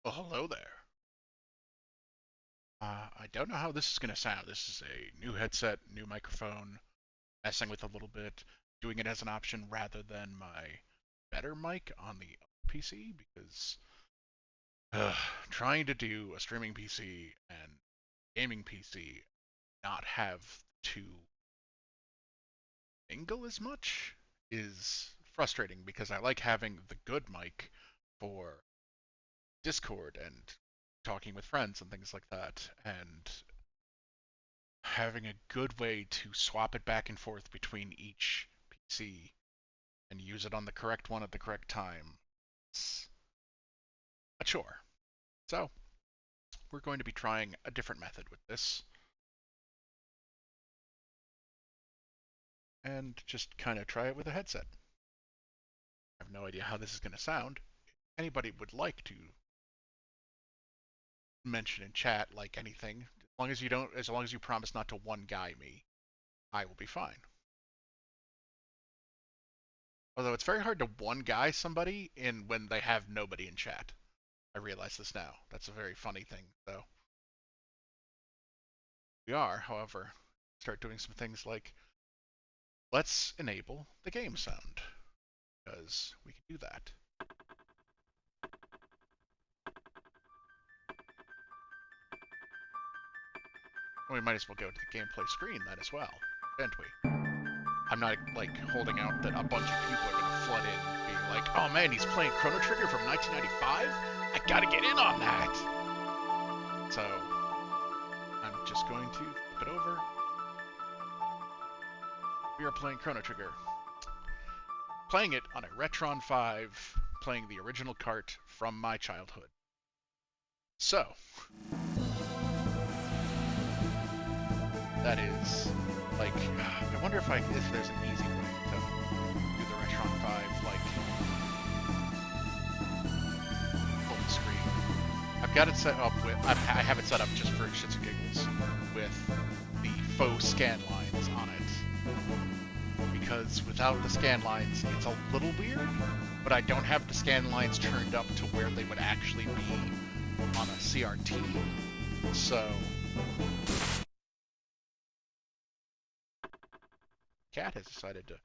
Well, hello there. I don't know how this is going to sound. This is a new headset, new microphone, messing with a little bit, doing it as an option rather than my better mic on the PC because uh, trying to do a streaming PC and gaming PC not have to mingle as much is frustrating because I like having the good mic for Discord and talking with friends and things like that. And having a good way to swap it back and forth between each PC and use it on the correct one at the correct time. It's a chore. So, we're going to be trying a different method with this and just kind of try it with a headset. I have no idea how this is going to sound. If anybody would like to mention in chat like anything, as long as you promise not to one guy me, I will be fine. Although it's very hard to one guy somebody in when they have nobody in chat. I realize this now. That's a very funny thing, though. We are, however, start doing some things like let's enable the game sound because we can do that. And we might as well go to the gameplay screen then as well, can't we? I'm not like holding out that a bunch of people are going to flood in being like, oh man, he's playing Chrono Trigger from 1995? I gotta get in on that! So, I'm just going to flip it over. We are playing Chrono Trigger. Playing it on a Retron 5, playing the original cart from my childhood. So, that is like, I wonder if there's an easy way to do the Retron 5 like full screen. I've got it set up with I have it set up just for shits and giggles with the faux scan lines on it because without the scan lines it's a little weird, but I don't have the scan lines turned up to where they would actually be on a CRT. So Cat has decided to.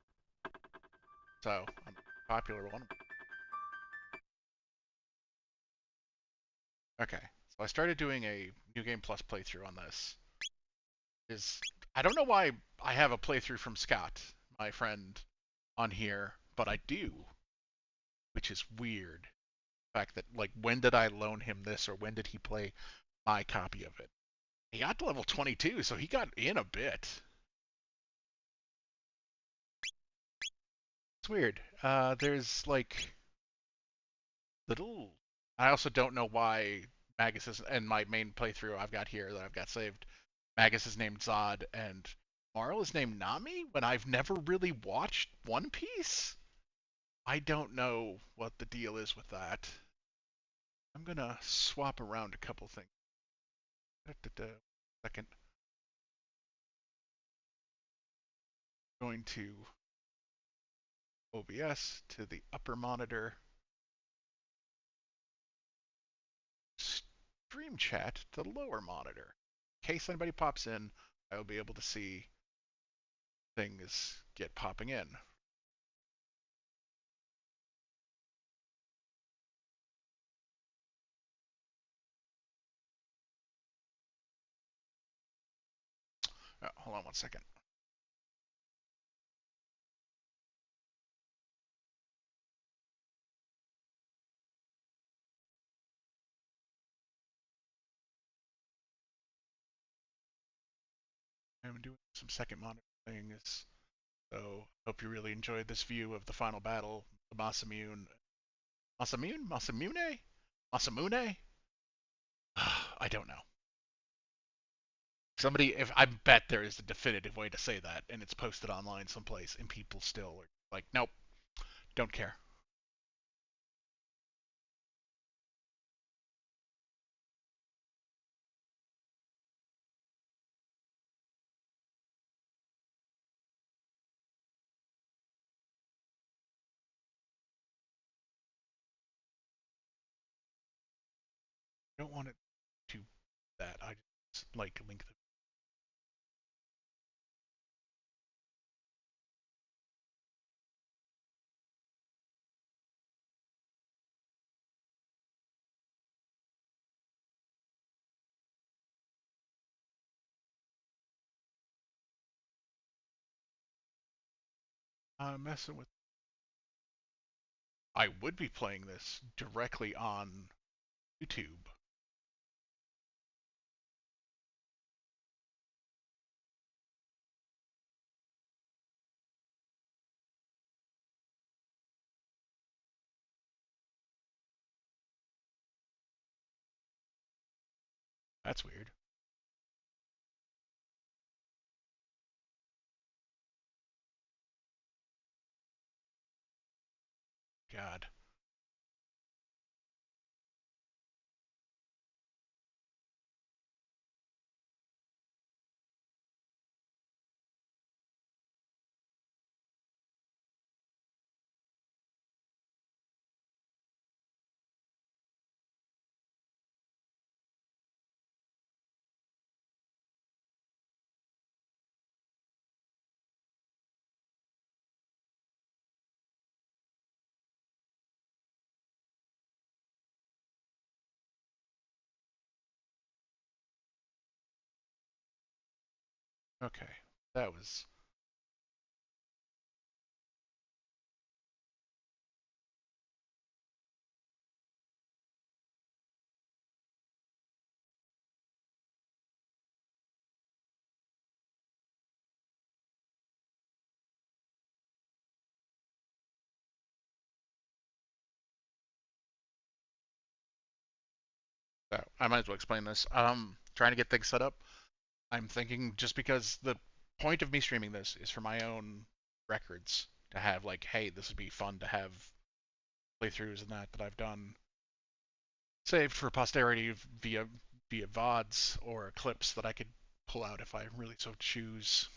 So I'm a popular one. Okay, so I started doing a New Game Plus playthrough on this. I don't know why I have a playthrough from Scott, my friend, on here, but I do, which is weird. The fact that like when did I loan him this or when did he play my copy of it? He got to level 22, so he got in a bit. It's weird. There's like little. I also don't know why Magus is in my main playthrough I've got here that I've got saved. Magus is named Zod and Marl is named Nami when I've never really watched One Piece. I don't know what the deal is with that. I'm gonna swap around a couple things. Second, going to OBS to the upper monitor, stream chat to the lower monitor. In case anybody pops in, I will be able to see things get popping in. Hold on one second. I'm doing some second monitor things. So hope you really enjoyed this view of the final battle, the Masamune. Masamune? Masamune? I don't know. Somebody, if I bet there is a definitive way to say that, and it's posted online someplace, and people still are like, nope, don't care. I don't want it to that. I just like link the. I'm messing with. I would be playing this directly on YouTube. That's weird. God. Okay. That was. I might as well explain this. Trying to get things set up. I'm thinking just because the point of me streaming this is for my own records to have like, hey, this would be fun to have playthroughs and that I've done saved for posterity via VODs or clips that I could pull out if I really so choose.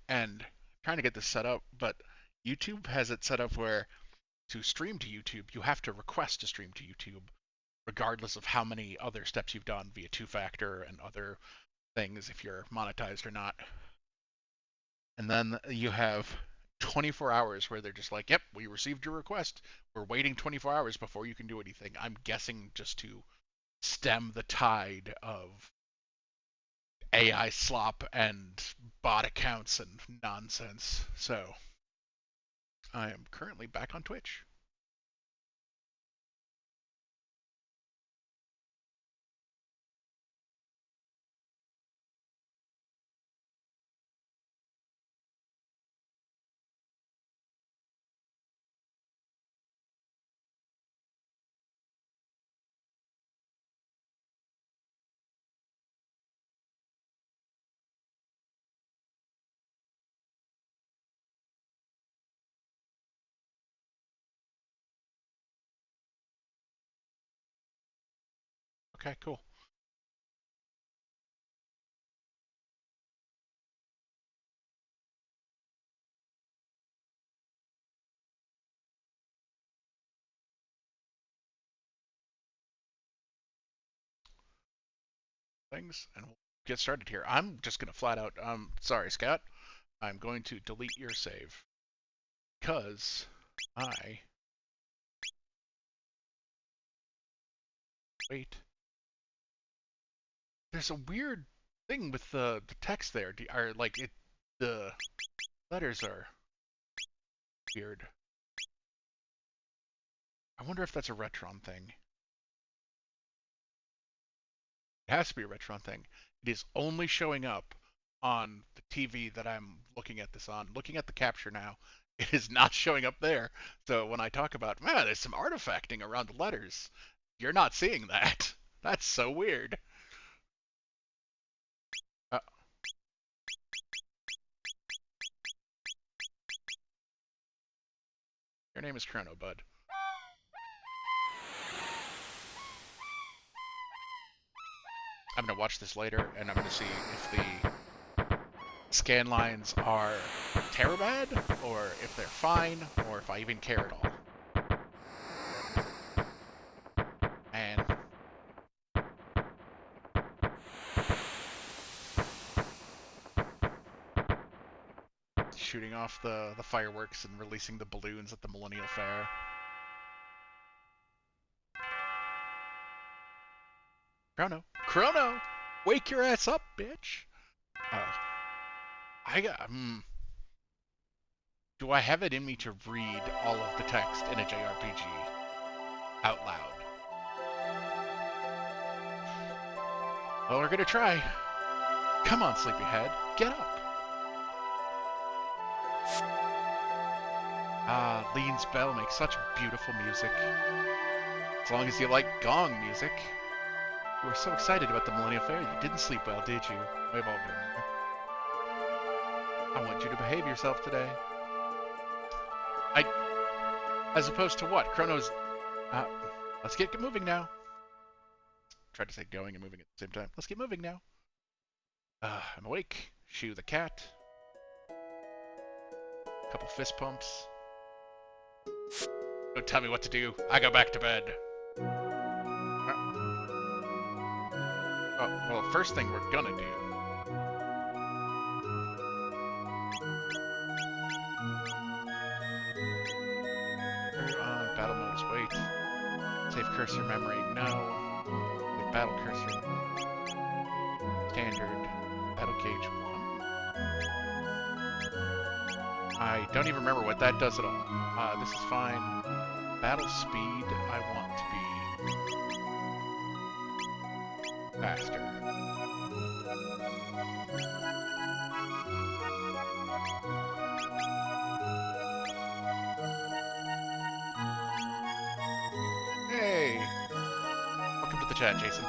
And trying to get this set up, but YouTube has it set up where to stream to YouTube, you have to request to stream to YouTube, regardless of how many other steps you've done via two factor and other things if you're monetized or not. And then you have 24 hours where they're just like, yep, we received your request. We're waiting 24 hours before you can do anything. I'm guessing just to stem the tide of AI slop and bot accounts and nonsense. So I am currently back on Twitch. Okay, cool. Things and we'll get started here. I'm just gonna flat out. Sorry, Scott. I'm going to delete your save because I wait. There's a weird thing with the text there. Are like it the letters are weird. I wonder if that's a Retron thing. It has to be a Retron thing. It is only showing up on the TV that I'm looking at this on. Looking at the capture now, it is not showing up there. So when I talk about, man, there's some artifacting around the letters, you're not seeing that. That's so weird. Uh, your name is Chrono, bud. I'm gonna watch this later, and I'm gonna see if the scan lines are terribad, or if they're fine, or if I even care at all. And shooting off the fireworks and releasing the balloons at the Millennial Fair. Chrono, wake your ass up, bitch. I got. Do I have it in me to read all of the text in a JRPG out loud? Well, we're gonna try. Come on, sleepyhead, get up. Ah, Lean's bell makes such beautiful music. As long as you like gong music. You were so excited about the Millennial Fair, you didn't sleep well, did you? We've all been there. I want you to behave yourself today. As opposed to what? Chrono's... let's get moving now. Tried to say going and moving at the same time. Let's get moving now. I'm awake. Shoo the cat. Couple fist pumps. Don't tell me what to do. I go back to bed. Well, first thing we're gonna do. Battle mode is wait. Save cursor memory, no. Save battle cursor. Standard. Battle gauge 1. I don't even remember what that does at all. This is fine. Battle speed, I want to be faster. Hey! Welcome to the chat, Jason.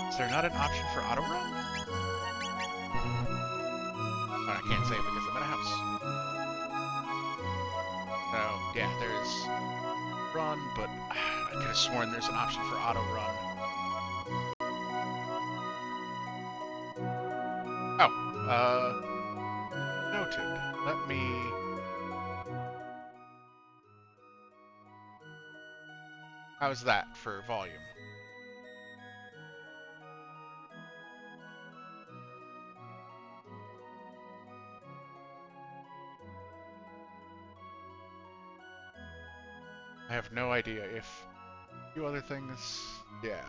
Is there not an option for auto run? Oh, I can't say it because I'm in a house. So, yeah, there's run, but I could have sworn there's an option for auto run. Oh, noted. Let me... How's that for volume? I have no idea if a few other things, yeah.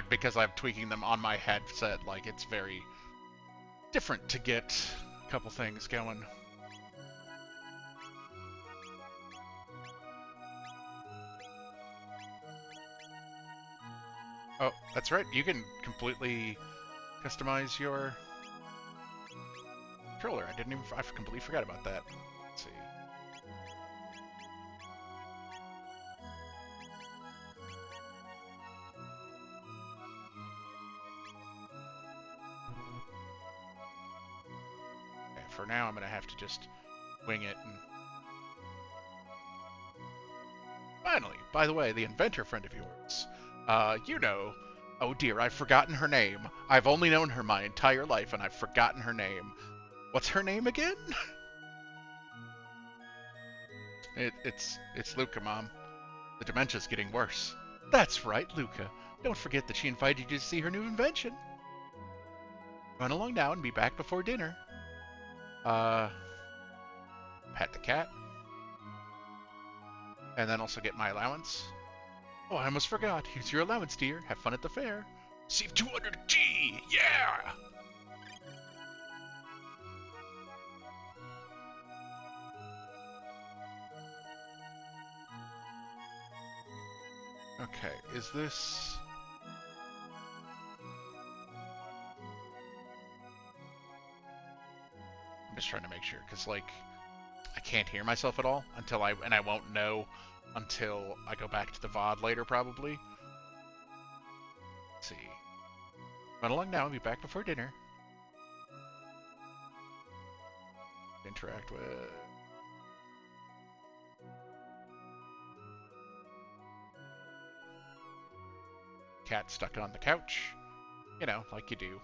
Because I'm tweaking them on my headset, like it's very different to get a couple things going. Oh, that's right. You can completely customize your controller. I completely forgot about that. Let's see. For now, I'm going to have to just wing it. And... Finally, by the way, the inventor friend of yours. You know... Oh dear, I've forgotten her name. I've only known her my entire life, and I've forgotten her name. What's her name again? It's Luca, Mom. The dementia's getting worse. That's right, Luca. Don't forget that she invited you to see her new invention. Run along now and be back before dinner. Pet the cat. And then also get my allowance. Oh, I almost forgot. Here's your allowance, dear. Have fun at the fair. Save 200 G! Yeah! Okay, is this... I'm just trying to make sure, because, like, I can't hear myself at all until I won't know until I go back to the VOD later, probably. Let's see. Run along now and be back before dinner. Interact with... Cat stuck on the couch. You know, like you do.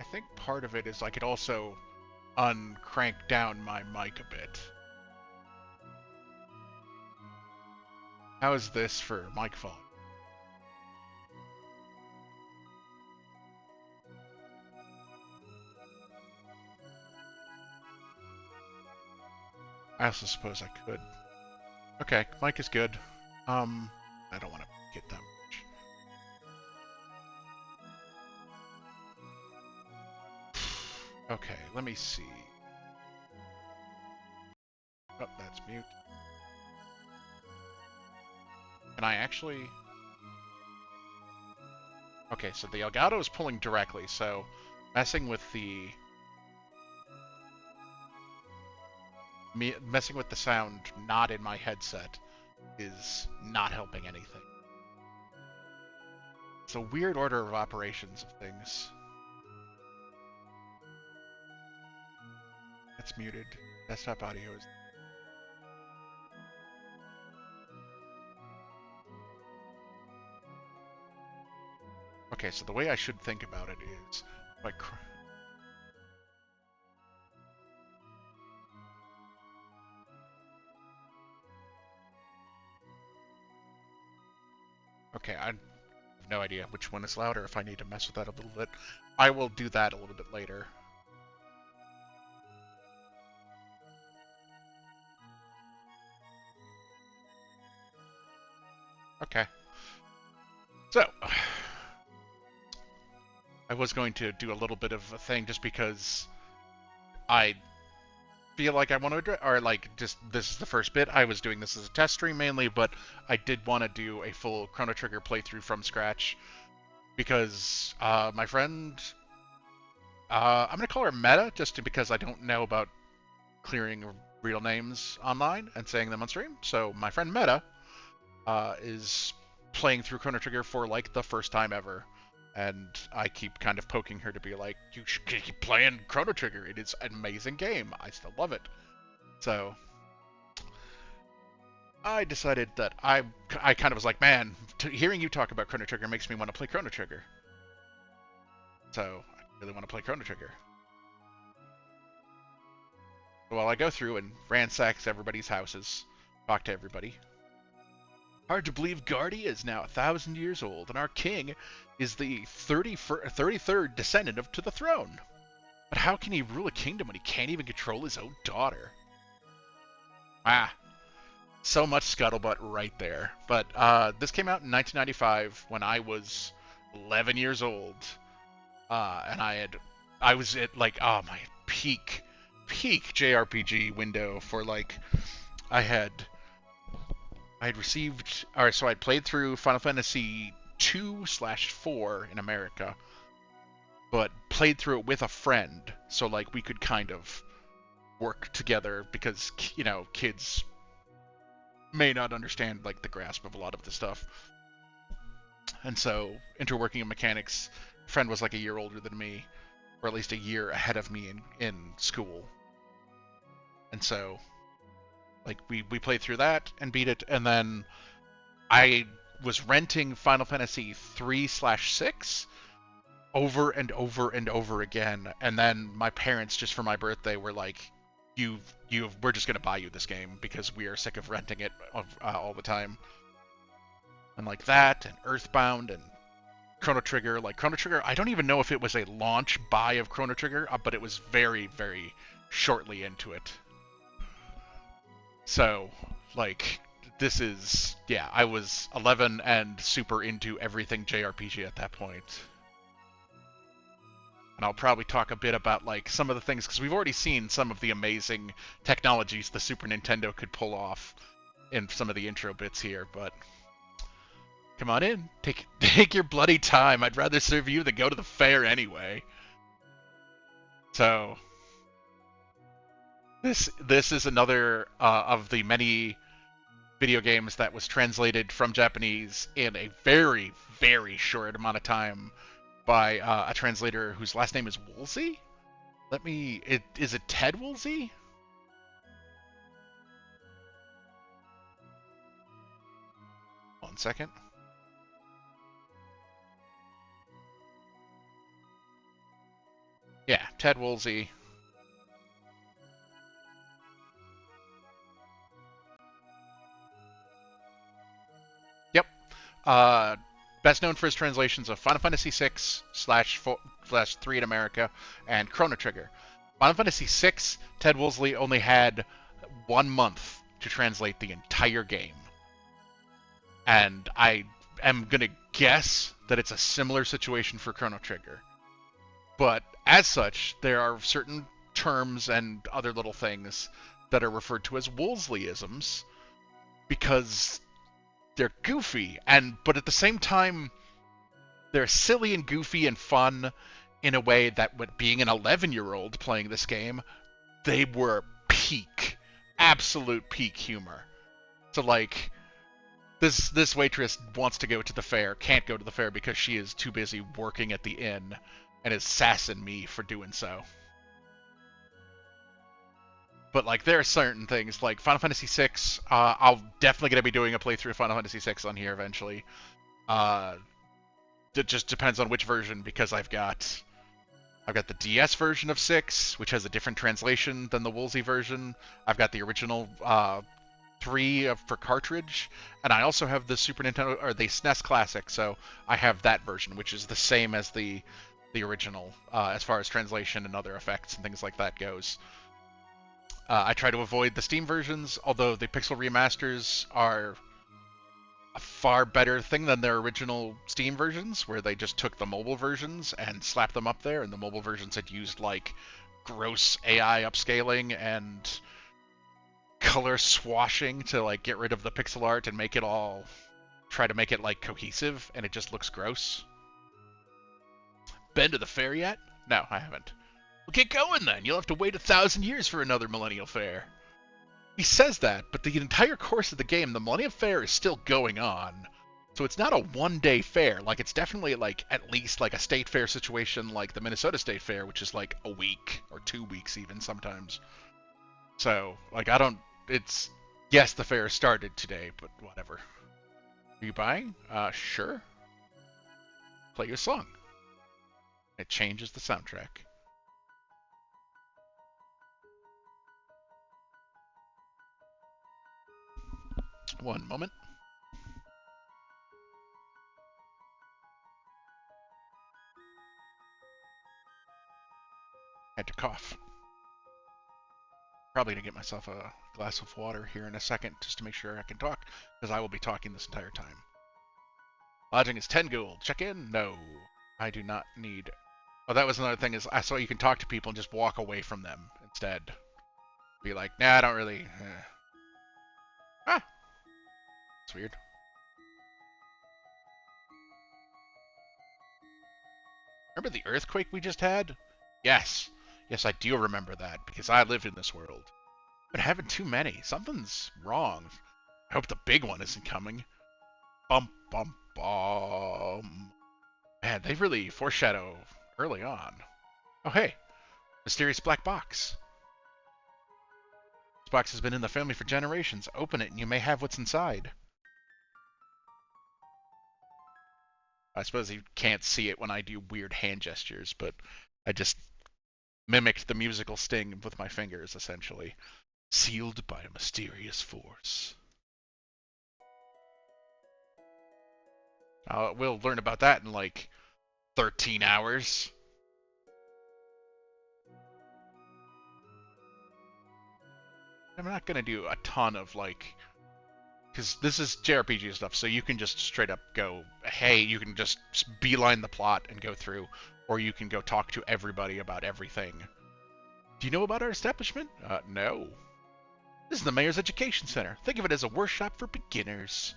I think part of it is I could also uncrank down my mic a bit. How is this for mic volume? I also suppose I could. Okay, mic is good. I don't want to get that much. Okay, let me see. Oh, that's mute. Can I actually... Okay, so the Elgato is pulling directly, so messing with the sound not in my headset is not helping anything. It's a weird order of operations of things. It's muted. Desktop audio is... Okay, so the way I should think about it is... like. Okay, I have no idea which one is louder if I need to mess with that a little bit. I will do that a little bit later. Okay. So, I was going to do a little bit of a thing just because I feel like I want to address, or like just this is the first bit. I was doing this as a test stream mainly, but I did want to do a full Chrono Trigger playthrough from scratch because my friend, I'm gonna call her Meta just because I don't know about clearing real names online and saying them on stream. So my friend Meta is playing through Chrono Trigger for like the first time ever. And I keep kind of poking her to be like, you should keep playing Chrono Trigger. It is an amazing game. I still love it. So I decided that I kind of was like, man, hearing you talk about Chrono Trigger makes me want to play Chrono Trigger. So I really want to play Chrono Trigger. Well, I go through and ransack everybody's houses, talk to everybody. Hard to believe Guardia is now 1,000 years old, and our king is the 33rd descendant to the throne. But how can he rule a kingdom when he can't even control his own daughter? Ah, so much scuttlebutt right there. But this came out in 1995 when I was 11 years old, and I was at like my peak JRPG window for like I had received, or so I'd played through Final Fantasy 2/4 in America, but played through it with a friend, so like we could kind of work together because kids may not understand like the grasp of a lot of the stuff. And so interworking in mechanics, friend was like a year older than me, or at least a year ahead of me in school. And so like we played through that and beat it, and then I was renting Final Fantasy 3/6 over and over and over again, and then my parents just for my birthday were like, we're just gonna buy you this game because we are sick of renting it all the time. And like that, and Earthbound, and Chrono Trigger. Like Chrono Trigger, I don't even know if it was a launch buy of Chrono Trigger, but it was very, very shortly into it. So, like, this is, yeah, I was 11 and super into everything JRPG at that point. And I'll probably talk a bit about, like, some of the things, because we've already seen some of the amazing technologies the Super Nintendo could pull off in some of the intro bits here, but come on in. Take your bloody time. I'd rather serve you than go to the fair anyway. So, this is another of the many video games that was translated from Japanese in a very, very short amount of time by a translator whose last name is Woolsey? Is it Ted Woolsey? One second. Yeah, Ted Woolsey. Yep. Uh, Best known for his translations of Final Fantasy VI slash 3 in America and Chrono Trigger. Final Fantasy VI, Ted Woolsey only had 1 month to translate the entire game. And I am going to guess that it's a similar situation for Chrono Trigger. But as such, there are certain terms and other little things that are referred to as Woolseyisms because they're goofy, but at the same time, they're silly and goofy and fun in a way that, with being an 11-year-old playing this game, they were absolute peak humor. So like, this waitress wants to go to the fair, can't go to the fair because she is too busy working at the inn, and is sassing me for doing so. But like, there are certain things like Final Fantasy VI. I'll definitely gonna be doing a playthrough of Final Fantasy VI on here eventually. It just depends on which version, because I've got the DS version of 6, which has a different translation than the Woolsey version. I've got the original 3 for cartridge, and I also have the Super Nintendo or the SNES Classic. So I have that version, which is the same as the original as far as translation and other effects and things like that goes. I try to avoid the Steam versions, although the Pixel remasters are a far better thing than their original Steam versions, where they just took the mobile versions and slapped them up there, and the mobile versions had used like gross AI upscaling and color swashing to like get rid of the pixel art and try to make it like cohesive, and it just looks gross. Been to the fair yet? No, I haven't. Well, get going then. You'll have to wait 1,000 years for another Millennial Fair. He says that, but the entire course of the game, the Millennium Fair is still going on. So it's not a one-day fair. Like, it's definitely like at least like a state fair situation like the Minnesota State Fair, which is like a week or 2 weeks even sometimes. So, like, yes, the fair started today, but whatever. Are you buying? Sure. Play your song. It changes the soundtrack. One moment. Had to cough. Probably gonna get myself a glass of water here in a second just to make sure I can talk, because I will be talking this entire time. Lodging is 10 gold. Check in? No. I do not need... Oh, that was another thing, is I saw you can talk to people and just walk away from them instead. Be like, nah, I don't really... Ah! It's weird. Remember the earthquake we just had? Yes. Yes, I do remember that, because I lived in this world. But having too many. Something's wrong. I hope the big one isn't coming. Bum, bum, bum. Man, they really foreshadow early on. Oh, hey. Mysterious black box. This box has been in the family for generations. Open it and you may have what's inside. I suppose you can't see it when I do weird hand gestures, but I just mimicked the musical sting with my fingers, essentially. Sealed by a mysterious force. We'll learn about that in like 13 hours. I'm not going to do a ton of like... Because this is JRPG stuff, so you can just straight up go, hey, you can just beeline the plot and go through, or you can go talk to everybody about everything. Do you know about our establishment? No. This is the Mayor's Education Center. Think of it as a workshop for beginners.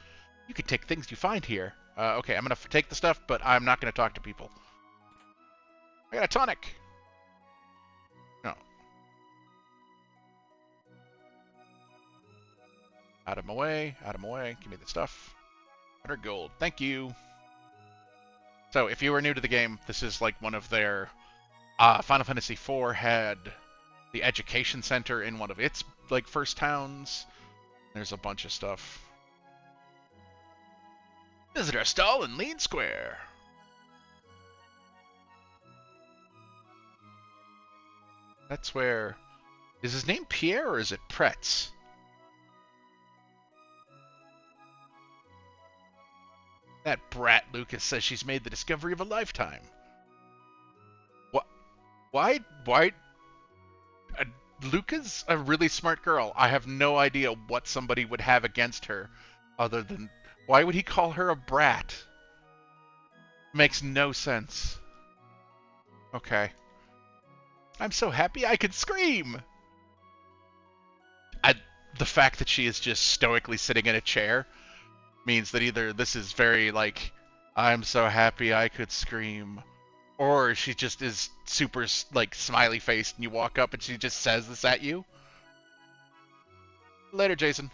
You can take things you find here. Okay, I'm going to take the stuff, but I'm not going to talk to people. I got a tonic. No. Out of my way, out of my way. Give me the stuff. 100 gold. Thank you. So, if you were new to the game, this is like one of their... Final Fantasy IV had the education center in one of its like first towns. There's a bunch of stuff. Visit our stall in Lean Square. That's where... Is his name Pierre or is it Pretz? That brat Lucas says she's made the discovery of a lifetime. What? Why? Uh, Luca's a really smart girl. I have no idea what somebody would have against her other than... Why would he call her a brat? Makes no sense. Okay. I'm so happy I could scream! The fact that she is just stoically sitting in a chair means that either this is very, like, I'm so happy I could scream, or she just is super, like, smiley-faced and you walk up and she just says this at you. Later, Jason.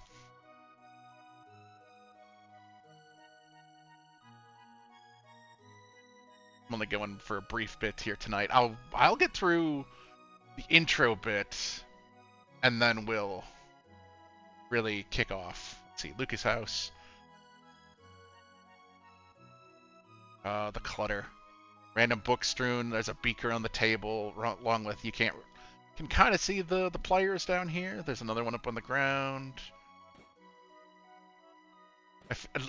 I'm only going for a brief bit here tonight. I'll get through the intro bit, and then we'll really kick off. Let's see, Lucas' house. The clutter. Random books strewn. There's a beaker on the table, along with you can kind of see the pliers down here. There's another one up on the ground.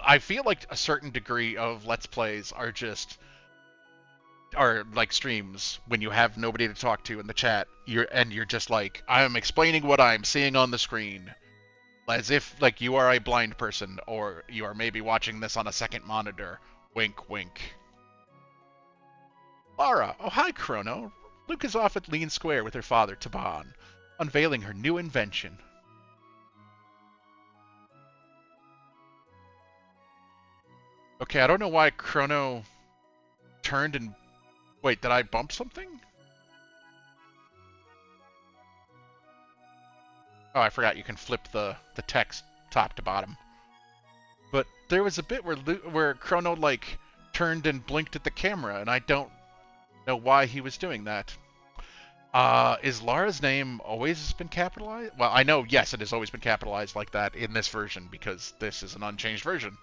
I feel like a certain degree of Let's Plays are like streams when you have nobody to talk to in the chat. You're just like, I'm explaining what I'm seeing on the screen, as if like you are a blind person, or you are maybe watching this on a second monitor. Wink, wink. Lara, oh hi Chrono. Luke is off at Lean Square with her father, Taban, unveiling her new invention. Okay, I don't know why Chrono turned and... Wait, did I bump something? Oh, I forgot you can flip the text top to bottom. But there was a bit where Chrono, like, turned and blinked at the camera, and I don't know why he was doing that. Is Lara's name always been capitalized? Well, I know, yes, it has always been capitalized like that in this version, because this is an unchanged version.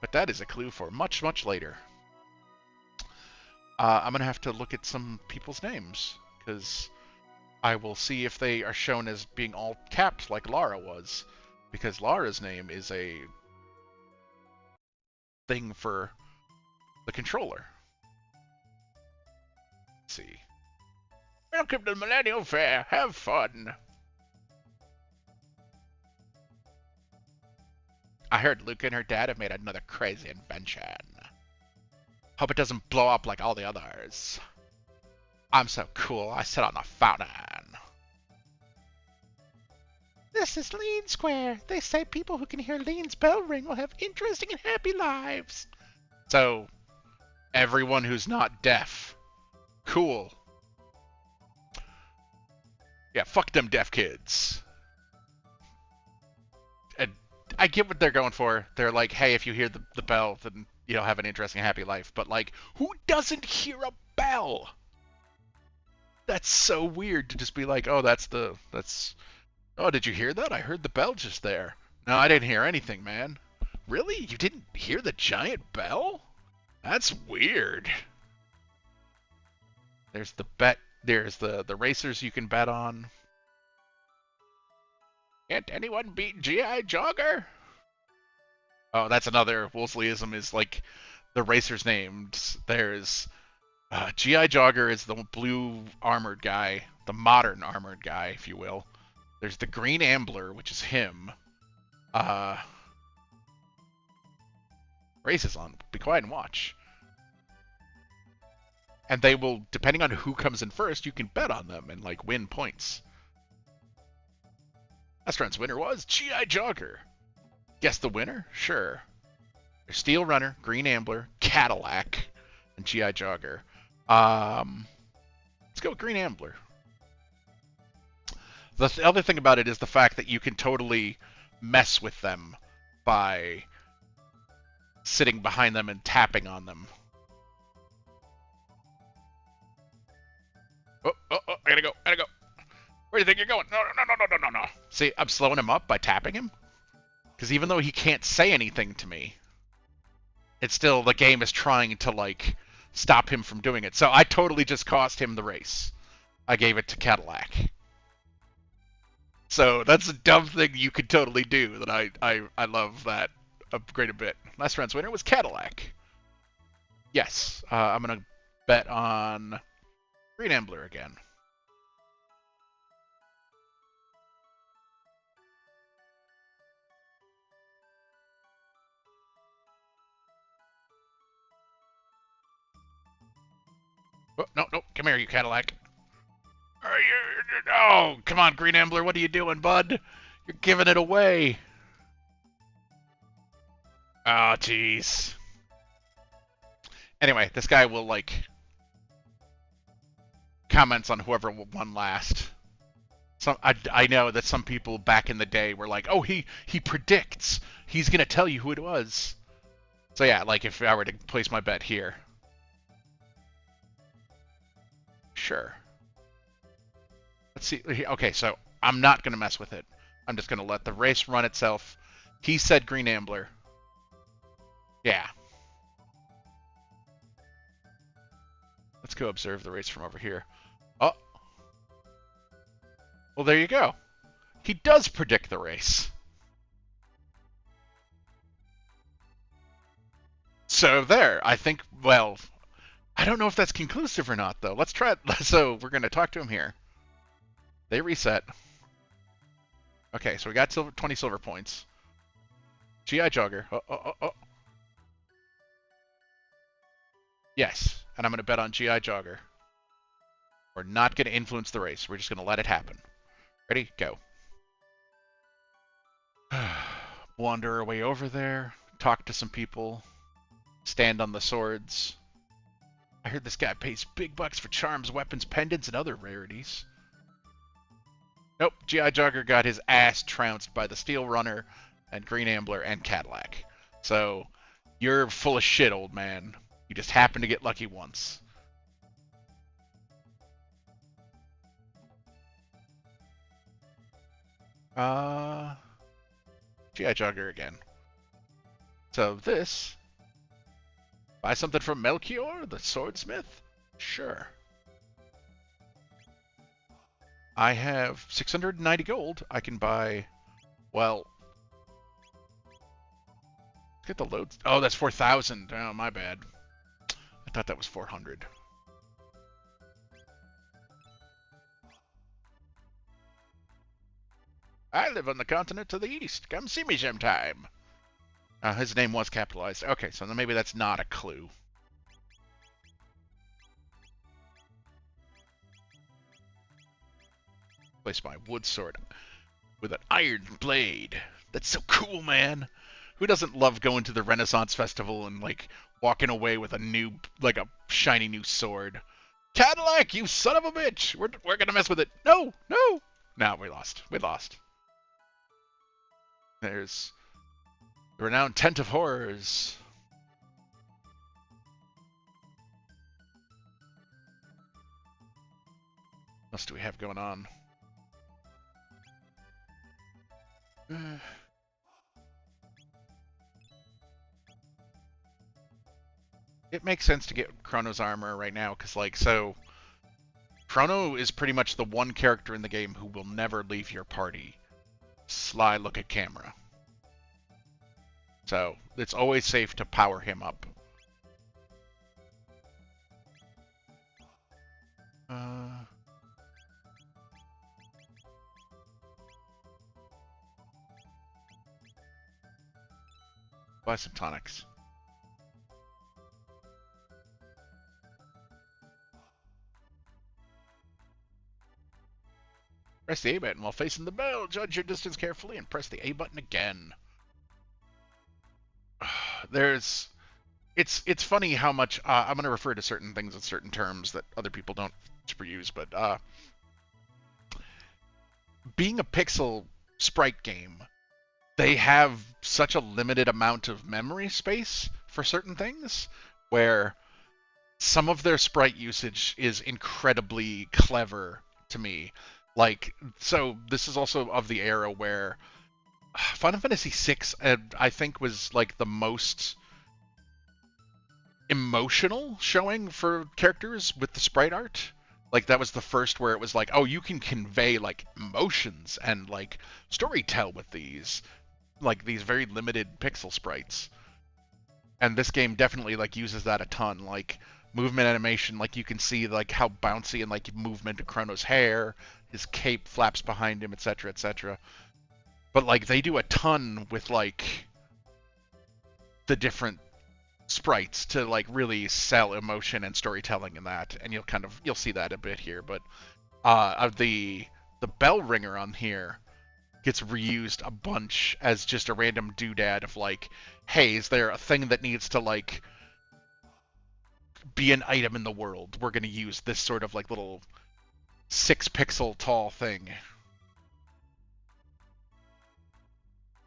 But that is a clue for much, much later. I'm going to have to look at some people's names, because I will see if they are shown as being all capped like Lara was. Because Lara's name is a thing for the controller. Let's see. Welcome to the Millennial Fair. Have fun. I heard Luca and her dad have made another crazy invention. Hope it doesn't blow up like all the others. I'm so cool, I sit on the fountain. This is Lean Square. They say people who can hear Lean's bell ring will have interesting and happy lives. So, everyone who's not deaf. Cool. Yeah, fuck them deaf kids. And I get what they're going for. They're like, hey, if you hear the bell, then you'll have an interesting, happy life. But, like, who doesn't hear a bell? That's so weird to just be like, oh, oh, did you hear that? I heard the bell just there. No, I didn't hear anything, man. Really? You didn't hear the giant bell? That's weird. There's the bet. There's the racers you can bet on. Can't anyone beat G.I. Jogger? Oh, that's another Wolseleyism, is like the racers named. There's G.I. Jogger is the blue armored guy, the modern armored guy, if you will. There's the Green Ambler, which is him. Races on. Be quiet and watch. And they will, depending on who comes in first, you can bet on them and, like, win points. Last round's winner was G.I. Jogger. Guess the winner? Sure. There's Steel Runner, Green Ambler, Cadillac, and G.I. Jogger. Let's go with Green Ambler. The other thing about it is the fact that you can totally mess with them by sitting behind them and tapping on them. Oh, I gotta go. Where do you think you're going? No. See, I'm slowing him up by tapping him. Because even though he can't say anything to me, it's still, the game is trying to, like, stop him from doing it. So I totally just cost him the race. I gave it to Cadillac. So that's a dumb thing you could totally do that I love that a great a bit. Last round's winner was Cadillac. Yes, I'm going to bet on Green Ambler again. Oh, no, come here, you Cadillac. Oh, come on, Green Ambler, what are you doing, bud? You're giving it away. Oh, jeez. Anyway, this guy will, like, comments on whoever won last. I know that some people back in the day were like, oh, he predicts. He's going to tell you who it was. So yeah, like if I were to place my bet here. Sure. Let's see. Okay, so I'm not going to mess with it. I'm just going to let the race run itself. He said Green Ambler. Yeah. Let's go observe the race from over here. Oh. Well, there you go. He does predict the race. So there, I think, well, I don't know if that's conclusive or not, though. Let's try it. So we're going to talk to him here. They reset. Okay, so we got 20 silver points. GI Jogger. Oh. Yes, and I'm going to bet on GI Jogger. We're not going to influence the race. We're just going to let it happen. Ready? Go. Wander our way over there. Talk to some people. Stand on the swords. I heard this guy pays big bucks for charms, weapons, pendants, and other rarities. Nope, G.I. Jogger got his ass trounced by the Steel Runner and Green Ambler and Cadillac. So, you're full of shit, old man. You just happened to get lucky once. G.I. Jogger again. So this... Buy something from Melchior, the swordsmith? Sure. I have 690 gold. I can buy... Well... Let's get the loads... Oh, that's 4,000. Oh, my bad. I thought that was 400. I live on the continent to the east. Come see me sometime. His name was capitalized. Okay, so then maybe that's not a clue. Place my wood sword with an iron blade. That's so cool, man. Who doesn't love going to the Renaissance Festival and, like, walking away with a new, like, a shiny new sword? Cadillac, you son of a bitch! We're gonna mess with it. No! No, we lost. There's... The renowned Tent of Horrors. What else do we have going on? It makes sense to get Chrono's armor right now, because, like, so... Chrono is pretty much the one character in the game who will never leave your party. Sly look at camera. So, it's always safe to power him up. Buy some tonics. Press the A button while facing the bell. Judge your distance carefully and press the A button again. It's funny how much I'm going to refer to certain things in certain terms that other people don't super use, but being a pixel sprite game, they have such a limited amount of memory space for certain things, where some of their sprite usage is incredibly clever to me. Like, so this is also of the era where Final Fantasy VI, I think, was like the most emotional showing for characters with the sprite art. Like that was the first where it was like, oh, you can convey like emotions and like story tell with these like these very limited pixel sprites. And this game definitely like uses that a ton. Like movement animation, like you can see like how bouncy and like movement of Chrono's hair, his cape flaps behind him, etc., etc. But like they do a ton with like the different sprites to like really sell emotion and storytelling in that, and you'll see that a bit here. But the bell ringer on here gets reused a bunch as just a random doodad of like, hey, is there a thing that needs to like be an item in the world? We're gonna use this sort of like little 6 pixel tall thing.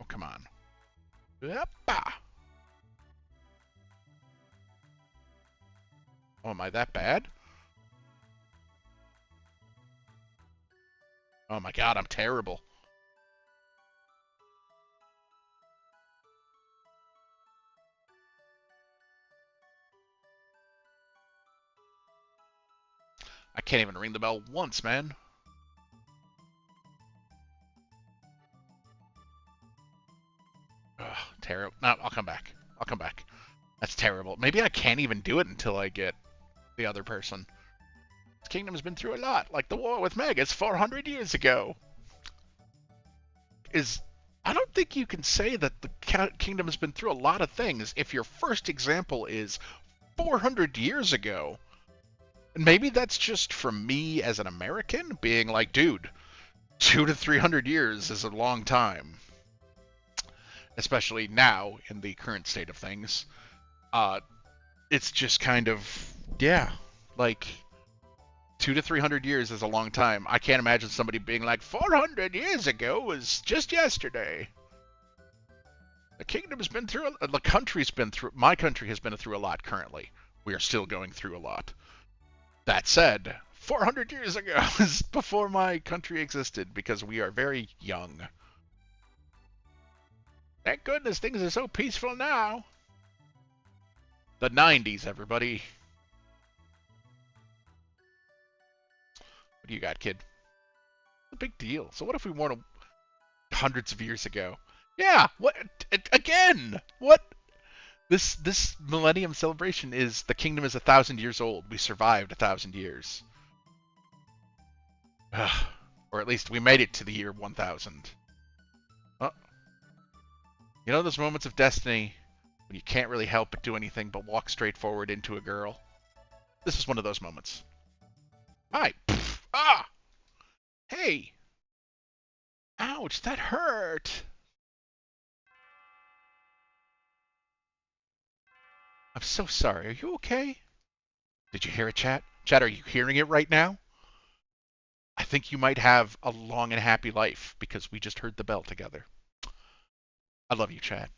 Oh, come on. Yeppa. Oh, am I that bad? Oh my god, I'm terrible. I can't even ring the bell once, man. Ugh, terrible. No, I'll come back. I'll come back. That's terrible. Maybe I can't even do it until I get the other person. This kingdom's been through a lot, like the war with Megas 400 years ago. I don't think you can say that the kingdom has been through a lot of things if your first example is 400 years ago. And maybe that's just from me as an American being like, dude, 200 to 300 years is a long time. Especially now in the current state of things. It's just kind of, yeah, like 200 to 300 years is a long time. I can't imagine somebody being like, 400 years ago was just yesterday. The kingdom's been through, the country's been through, my country has been through a lot currently. We are still going through a lot. That said, 400 years ago is before my country existed because we are very young. Thank goodness things are so peaceful now. The 90s, everybody. What do you got, kid? What's the big deal? So what if we won hundreds of years ago? Yeah, what? Again? What? This Millennium Celebration is the kingdom is 1,000 years old. We survived 1,000 years. Or at least we made it to the year 1000. Oh. You know those moments of destiny when you can't really help but do anything but walk straight forward into a girl? This is one of those moments. Hi. Ah! Hey! Ouch, that hurt! I'm so sorry. Are you okay? Did you hear it, chat? Chat, are you hearing it right now? I think you might have a long and happy life because we just heard the bell together. I love you, chat.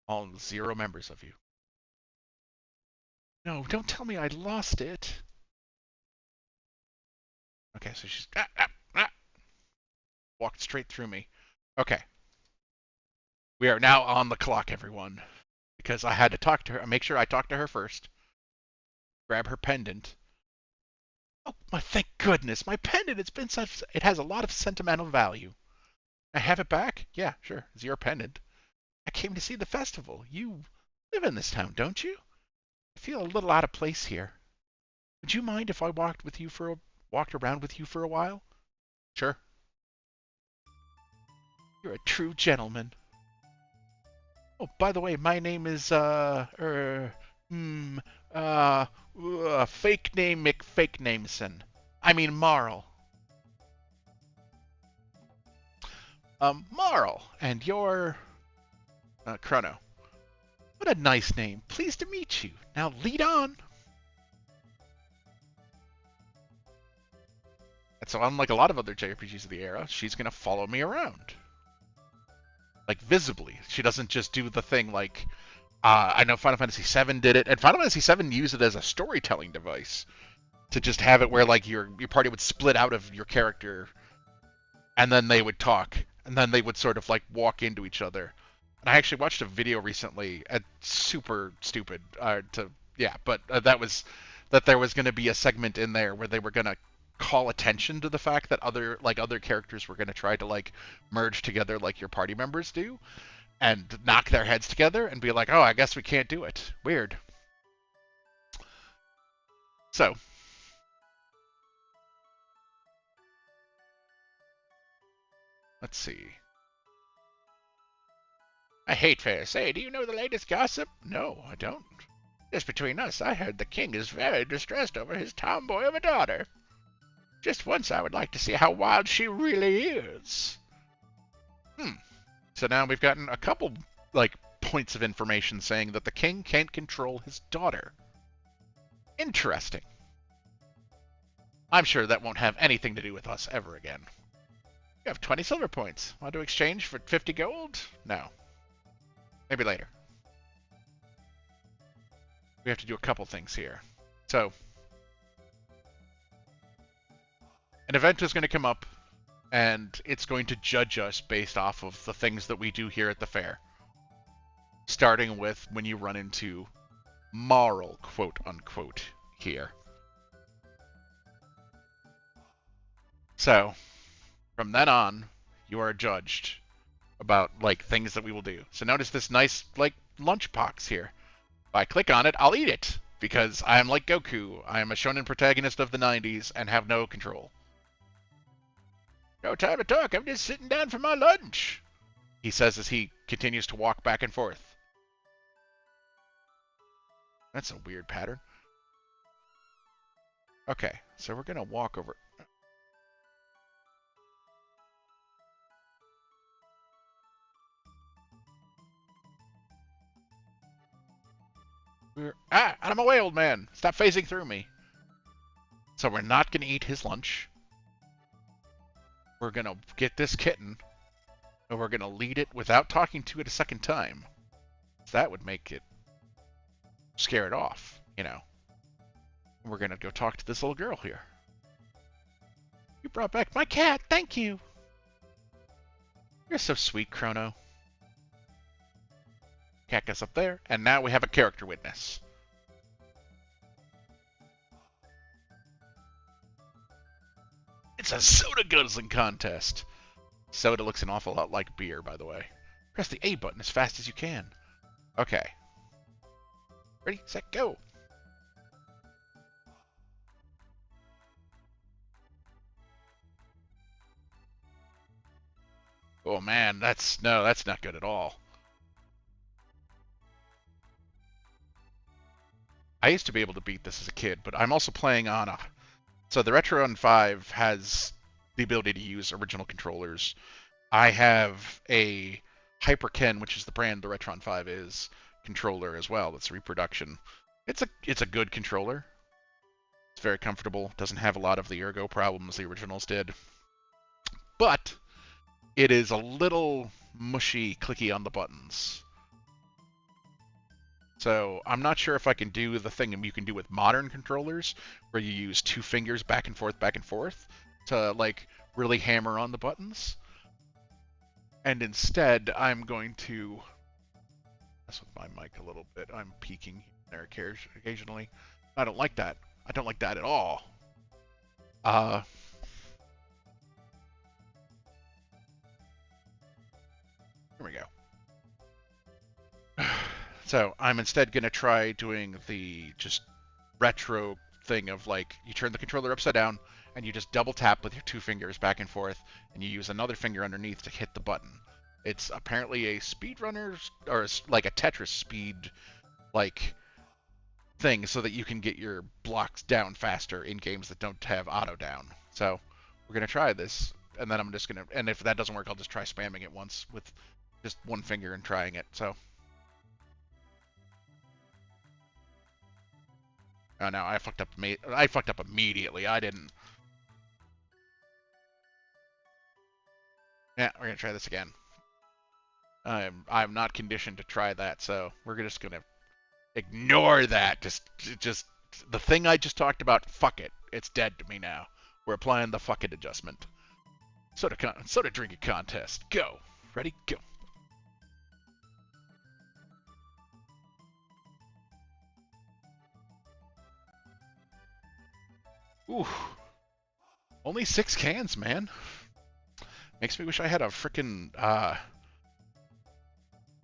All 0 members of you. No, don't tell me I lost it. Okay, so she's walked straight through me. Okay. We are now on the clock, everyone. Because I had to talk to her, make sure I talked to her first. Grab her pendant. Oh, thank goodness, my pendant, it has a lot of sentimental value. I have it back? Yeah, sure, it's your pendant. I came to see the festival. You live in this town, don't you? I feel a little out of place here. Would you mind if I walked around with you for a while? Sure. You're a true gentleman. Oh, by the way, my name is, fake name McFake Nameson. I mean, Marl. Marl, and you're, Chrono. What a nice name. Pleased to meet you. Now lead on. And so unlike a lot of other JRPGs of the era, she's gonna follow me around. Like, visibly. She doesn't just do the thing like, I know Final Fantasy VII did it, and Final Fantasy VII used it as a storytelling device. To just have it where, like, your party would split out of your character, and then they would talk, and then they would sort of, like, walk into each other. And I actually watched a video recently, super stupid. But that was that there was going to be a segment in there where they were going to call attention to the fact that other characters were going to try to like merge together like your party members do and knock their heads together and be like, "Oh, I guess we can't do it." Weird. So, let's see. I hate fair say, do you know the latest gossip? No, I don't. Just between us, I heard the king is very distressed over his tomboy of a daughter. Just once I would like to see how wild she really is. So now we've gotten a couple, like, points of information saying that the king can't control his daughter. Interesting. I'm sure that won't have anything to do with us ever again. You have 20 silver points. Want to exchange for 50 gold? No. Maybe later. We have to do a couple things here. So, an event is going to come up, and it's going to judge us based off of the things that we do here at the fair. Starting with when you run into moral, quote unquote, here. So, from then on, you are judged about, like, things that we will do. So notice this nice, like, lunchbox here. If I click on it, I'll eat it, because I am like Goku. I am a shonen protagonist of the 90s and have no control. No time to talk, I'm just sitting down for my lunch, he says as he continues to walk back and forth. That's a weird pattern. Okay, so we're going to walk over. Out of my way, old man. Stop phasing through me. So we're not going to eat his lunch. We're going to get this kitten, and we're going to lead it without talking to it a second time. That would make it scare it off, you know. We're going to go talk to this little girl here. You brought back my cat. Thank you. You're so sweet, Chrono. Cat gets up there, and now we have a character witness. It's a soda guzzling contest. Soda looks an awful lot like beer, by the way. Press the A button as fast as you can. Okay. Ready, set, go. Oh man, that's not good at all. I used to be able to beat this as a kid, but I'm also playing on a... So the Retron 5 has the ability to use original controllers. I have a Hyperken, which is the brand the Retron 5 is, controller as well. It's a reproduction. It's a good controller. It's very comfortable. Doesn't have a lot of the ergo problems the originals did. But it is a little mushy, clicky on the buttons. So I'm not sure if I can do the thing you can do with modern controllers, where you use two fingers back and forth, to like really hammer on the buttons. And instead, I'm going to mess with my mic a little bit. I'm peeking there occasionally. I don't like that. I don't like that at all. Here we go. So I'm instead going to try doing the just retro thing of like you turn the controller upside down and you just double tap with your two fingers back and forth and you use another finger underneath to hit the button. It's apparently a speedrunner's or like a Tetris speed like thing so that you can get your blocks down faster in games that don't have auto down. So we're going to try this and then I'm just going to, and if that doesn't work, I'll just try spamming it once with just one finger and trying it. So oh no, I fucked up. I fucked up immediately. I didn't. Yeah, we're gonna try this again. I'm not conditioned to try that, so we're just gonna ignore that. Just the thing I just talked about. Fuck it. It's dead to me now. We're applying the fuck it adjustment. Soda drinking contest. Go. Ready? Go. Ooh, only 6 cans, man. Makes me wish I had a frickin'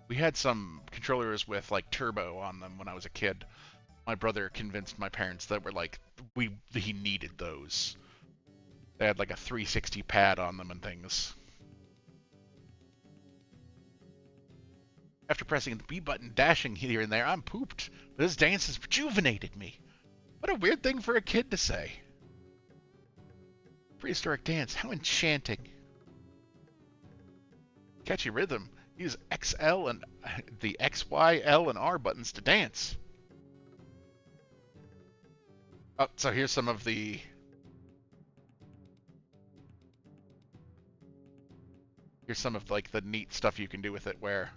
we had some controllers with like turbo on them when I was a kid. My brother convinced my parents that were like he needed those. They had like a 360 pad on them and things. After pressing the B button, dashing here and there, I'm pooped. But this dance has rejuvenated me. What a weird thing for a kid to say. Prehistoric dance, how enchanting. Catchy rhythm. Use XL and the X, Y, L, and R buttons to dance. Oh, so here's some of the... Here's some of like the neat stuff you can do with it where...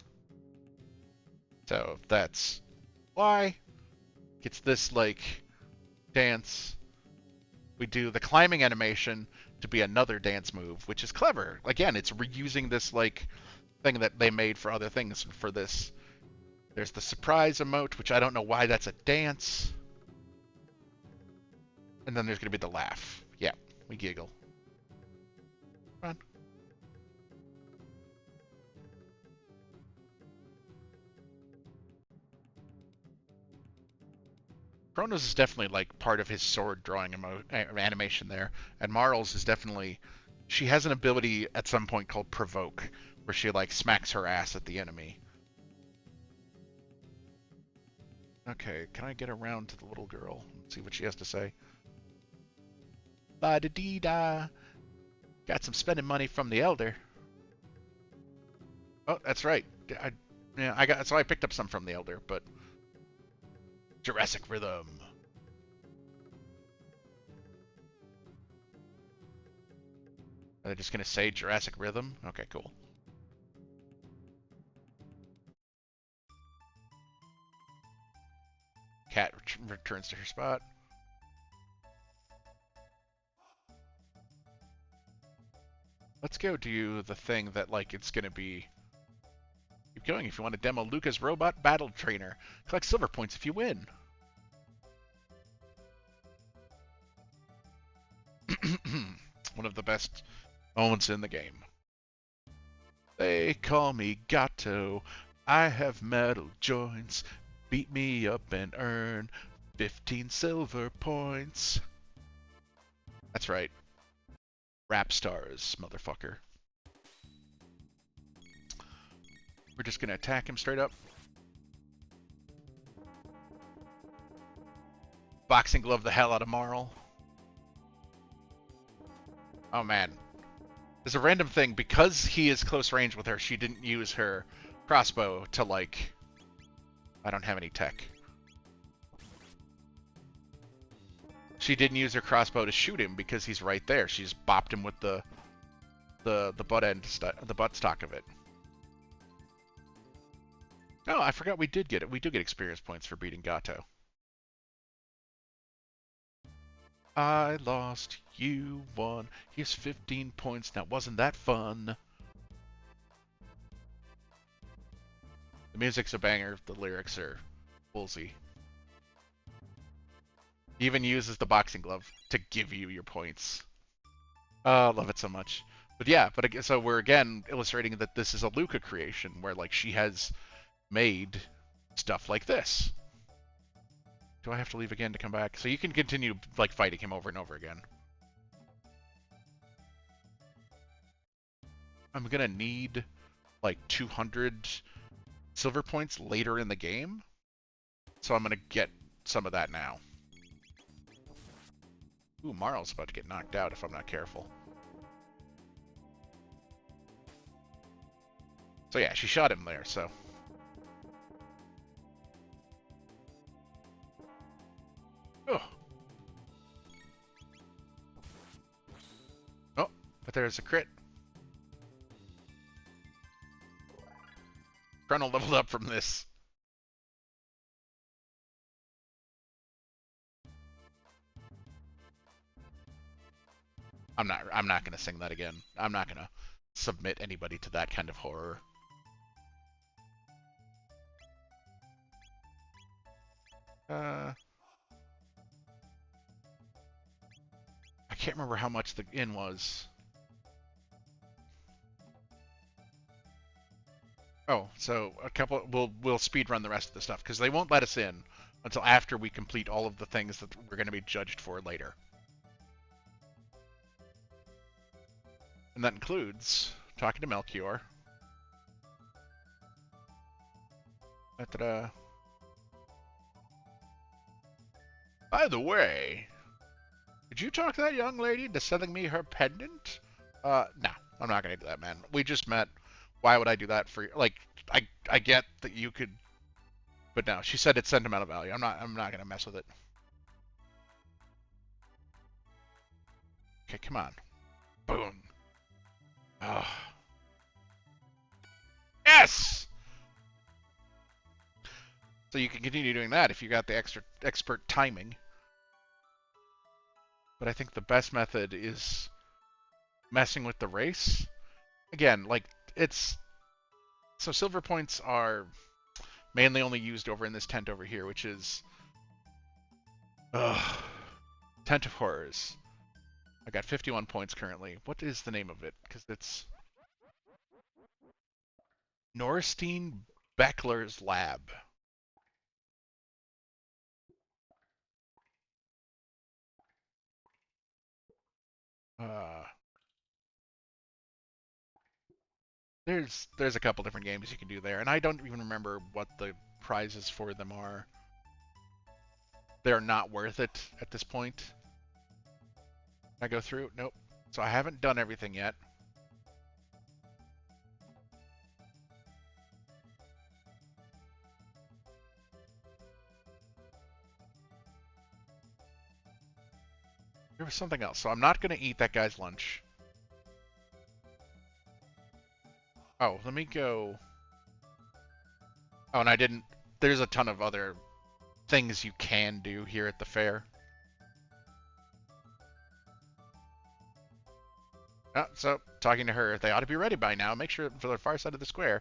So that's Y. Gets this like dance. We do the climbing animation to be another dance move, which is clever. Again, it's reusing this like thing that they made for other things for this. There's the surprise emote, which I don't know why that's a dance. And then there's going to be the laugh. Yeah, we giggle. Come on. Chronos is definitely like part of his sword drawing animation there. And Marl's is definitely... She has an ability at some point called Provoke, where she like smacks her ass at the enemy. Okay, can I get around to the little girl and see what she has to say? La-da-dee-da. Got some spending money from the elder. Oh, that's right. So I picked up some from the elder, but Jurassic Rhythm. Are they just gonna say Jurassic Rhythm? Okay, cool. Cat returns to her spot. Let's go do the thing that like it's gonna be. Keep going if you want to demo Luca's robot battle trainer. Collect silver points if you win. One of the best moments in the game. They call me Gato. I have metal joints. Beat me up and earn 15 silver points. That's right. Rap stars, motherfucker. We're just gonna attack him straight up. Boxing glove the hell out of Marl. Oh man. There's a random thing. Because he is close range with her, she didn't use her crossbow to like... I don't have any tech. She didn't use her crossbow to shoot him because he's right there. She just bopped him with the butt stock of it. Oh, I forgot we did get it. We do get experience points for beating Gato. I lost, you won. Here's 15 points. Now, wasn't that fun? The music's a banger. The lyrics are woolsy. He even uses the boxing glove to give you your points. Oh, I love it so much. But yeah, so we're again illustrating that this is a Luca creation where like she has made stuff like this. Do I have to leave again to come back? So you can continue like fighting him over and over again. I'm gonna need like 200 silver points later in the game, so I'm gonna get some of that now. Ooh, Marl's about to get knocked out if I'm not careful. So yeah, she shot him there, so... Oh. Oh, but there's a crit. Chrono leveled up from this. I'm not gonna sing that again. I'm not gonna submit anybody to that kind of horror. can't remember how much the inn was. Oh, so a couple. We'll speed run the rest of the stuff because they won't let us in until after we complete all of the things that we're going to be judged for later. And that includes talking to Melchior. Da-da-da. By the way, did you talk to that young lady into selling me her pendant? No, I'm not gonna do that, man. We just met. Why would I do that for you? Like, I get that you could, but no. She said it's sentimental value. I'm not gonna mess with it. Okay, come on. Boom. Oh. Yes! So you can continue doing that if you got the extra expert timing. But I think the best method is messing with the race. Again, like, it's... So silver points are mainly only used over in this tent over here, which is... Tent of Horrors. I got 51 points currently. What is the name of it? Because it's... Norstein Beckler's Lab. There's a couple different games you can do there, and I don't even remember what the prizes for them are. They're not worth it at this point. Can I go through? Nope. So I haven't done everything yet. There was something else. So I'm not going to eat that guy's lunch. Oh, let me go... Oh, and I didn't... There's a ton of other things you can do here at the fair. Oh, so, talking to her, they ought to be ready by now. Make sure for the far side of the square.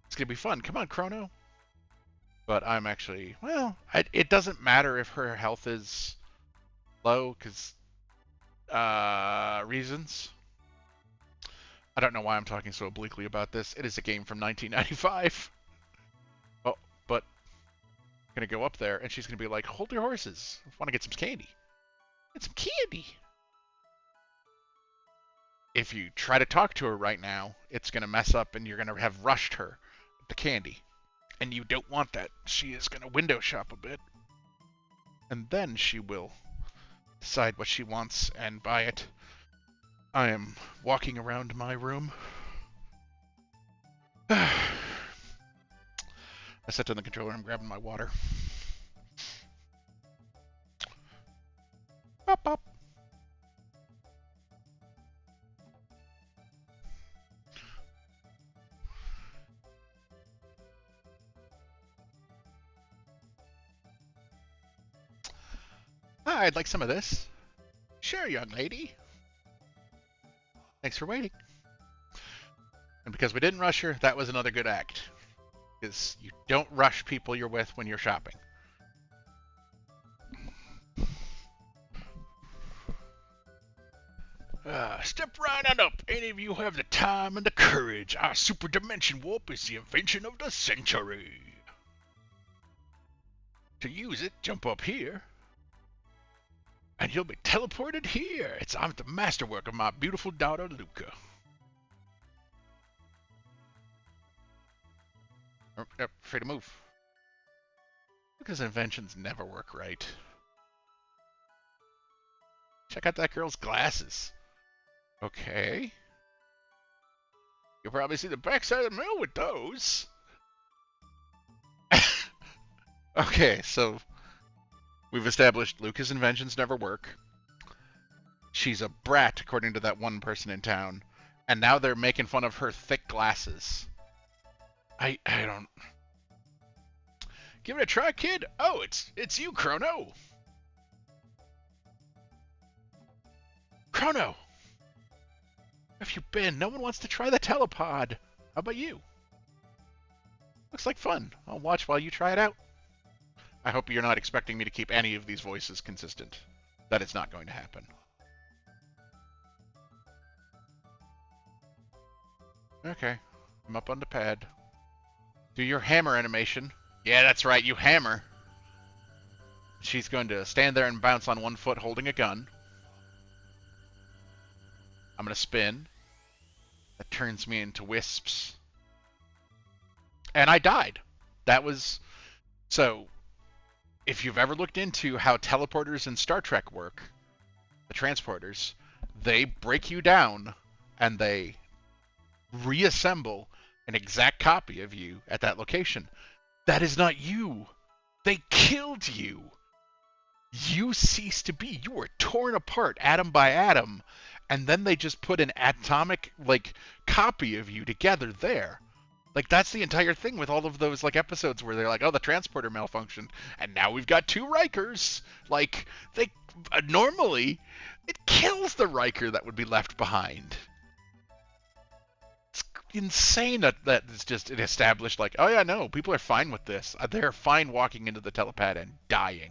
It's going to be fun. Come on, Chrono. But I'm actually... Well, it doesn't matter if her health is low, because... reasons. I don't know why I'm talking so obliquely about this. It is a game from 1995. Oh, but I'm going to go up there, and she's going to be like, hold your horses. I want to get some candy. Get some candy. If you try to talk to her right now, it's going to mess up, and you're going to have rushed her with the candy. And you don't want that. She is going to window shop a bit. And then she will decide what she wants and buy it. I am walking around my room. I sat down the controller and I'm grabbing my water. Bop, bop. I'd like some of this. Sure, young lady. Thanks for waiting. And because we didn't rush her, that was another good act. Because you don't rush people you're with when you're shopping. Step right on up. Any of you have the time and the courage. Our super dimension warp is the invention of the century. To use it, jump up here. And you'll be teleported here. It's the masterwork of my beautiful daughter, Luca. Yep, free to move. Luca's inventions never work right. Check out that girl's glasses. Okay. You'll probably see the backside of the mill with those. Okay, so... We've established Luca's inventions never work. She's a brat, according to that one person in town. And now they're making fun of her thick glasses. I don't... Give it a try, kid. Oh, it's you, Chrono. Chrono! Where have you been? No one wants to try the telepod. How about you? Looks like fun. I'll watch while you try it out. I hope you're not expecting me to keep any of these voices consistent. That is not going to happen. Okay. I'm up on the pad. Do your hammer animation. Yeah, that's right, you hammer. She's going to stand there and bounce on one foot holding a gun. I'm going to spin. That turns me into wisps. And I died. That was... So, if you've ever looked into how teleporters in Star Trek work, the transporters, they break you down and they reassemble an exact copy of you at that location. That is not you. They killed you. You cease to be. You were torn apart atom by atom, and then they just put an atomic copy of you together there. Like, that's the entire thing with all of those episodes where they're like, oh, the transporter malfunctioned and now we've got two Rikers. Like, they normally it kills the Riker that would be left behind. It's insane that it's just established oh yeah, no, people are fine with this. They're fine walking into the telepad and dying.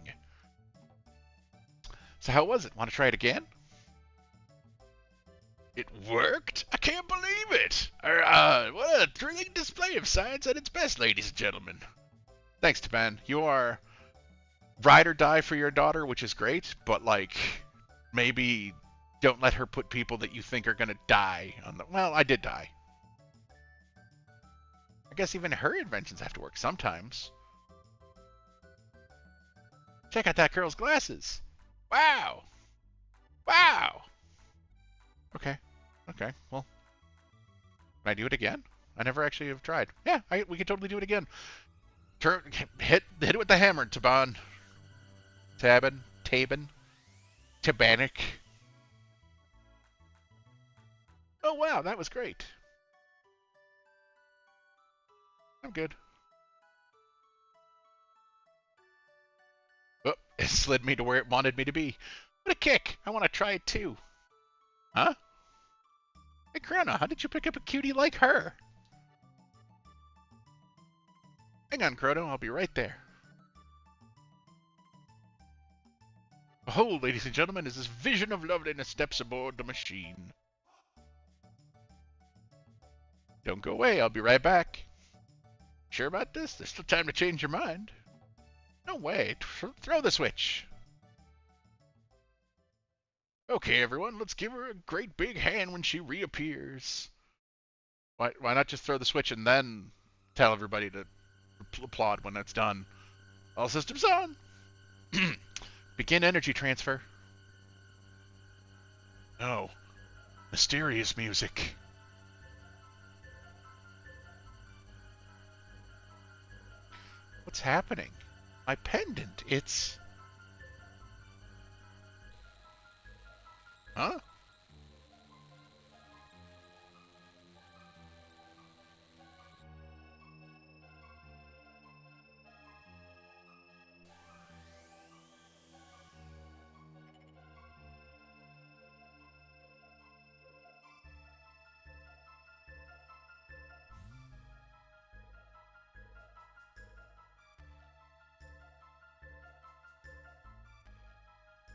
So how was it? Want to try it again? It worked? I can't believe it! What a thrilling display of science at its best, ladies and gentlemen. Thanks, Taban. You are ride or die for your daughter, which is great, but, maybe don't let her put people that you think are gonna die on the... Well, I did die. I guess even her inventions have to work sometimes. Check out that girl's glasses. Wow! Wow! Okay. Okay, well. Can I do it again? I never actually have tried. Yeah, we could totally do it again. Hit it with the hammer, Taban. Tabin. Tabanic. Oh, wow, that was great. I'm good. Oh, it slid me to where it wanted me to be. What a kick! I want to try it too. Huh? Hey, Chrono, how did you pick up a cutie like her? Hang on, Chrono, I'll be right there. Behold, ladies and gentlemen, as this vision of loveliness steps aboard the machine. Don't go away, I'll be right back. Sure about this? There's still time to change your mind. No way, throw the switch. Okay, everyone, let's give her a great big hand when she reappears. Why not just throw the switch and then tell everybody to applaud when that's done? All systems on! Begin energy transfer. No. Mysterious music. What's happening? My pendant, it's... Huh?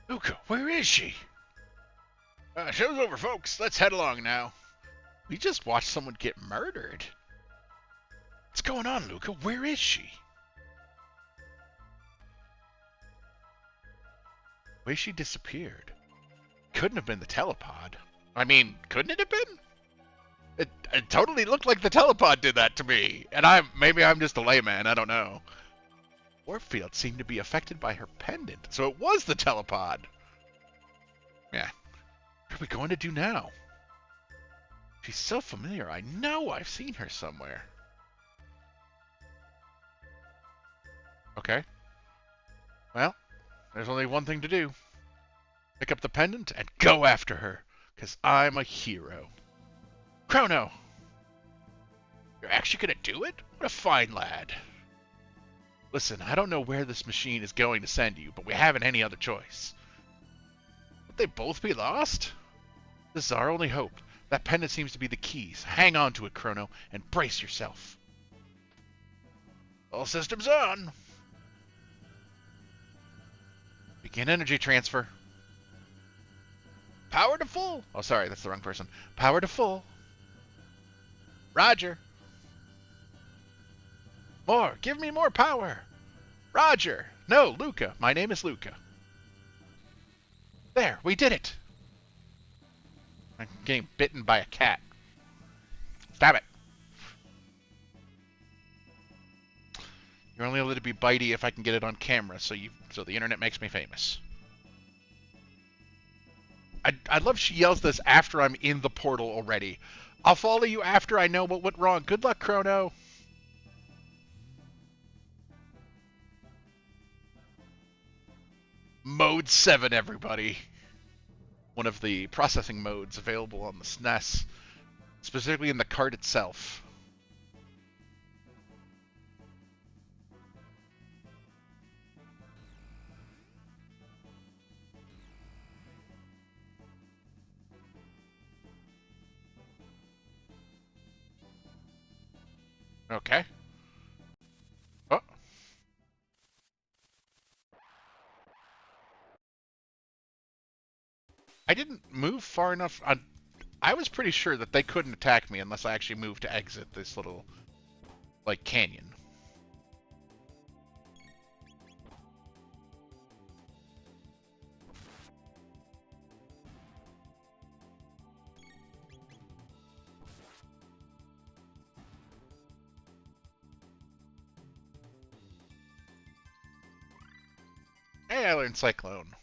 Luca, where is she? Show's over, folks. Let's head along now. We just watched someone get murdered. What's going on, Luca? Where is she? Where she disappeared? Couldn't have been the telepod. I mean, couldn't it have been? It totally looked like the telepod did that to me. And maybe I'm just a layman, I don't know. Warfield seemed to be affected by her pendant, so it was the telepod. Yeah. What are we going to do now? She's so familiar. I know I've seen her somewhere. Okay. Well, there's only one thing to do. Pick up the pendant and go after her, because I'm a hero. Chrono! You're actually going to do it? What a fine lad. Listen, I don't know where this machine is going to send you, but we haven't any other choice. Would they both be lost? This is our only hope. That pendant seems to be the key, so hang on to it, Chrono, and brace yourself. All systems on! Begin energy transfer. Power to full! Oh, sorry, that's the wrong person. Power to full. Roger. More. Give me more power. Roger. No, Luca. My name is Luca. There, we did it. I'm getting bitten by a cat. Stop it. You're only allowed to be bitey if I can get it on camera, so the internet makes me famous. I love she yells this after I'm in the portal already. I'll follow you after I know what went wrong. Good luck, Chrono. Mode 7, everybody. One of the processing modes available on the SNES, specifically in the cart itself. Okay. Oh. I didn't move far enough. I was pretty sure that they couldn't attack me unless I actually moved to exit this little, like, canyon. Hey, I learned Cyclone.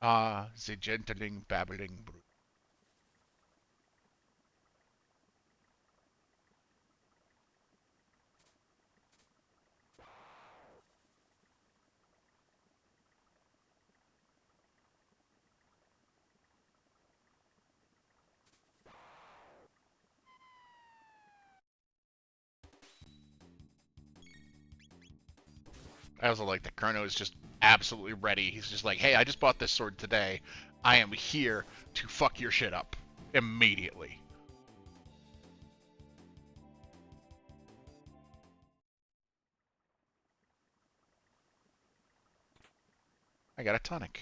Ah, the gentling, babbling brute. I also like that Chrono is just absolutely ready. He's just like, hey, I just bought this sword today. I am here to fuck your shit up immediately. I got a tonic.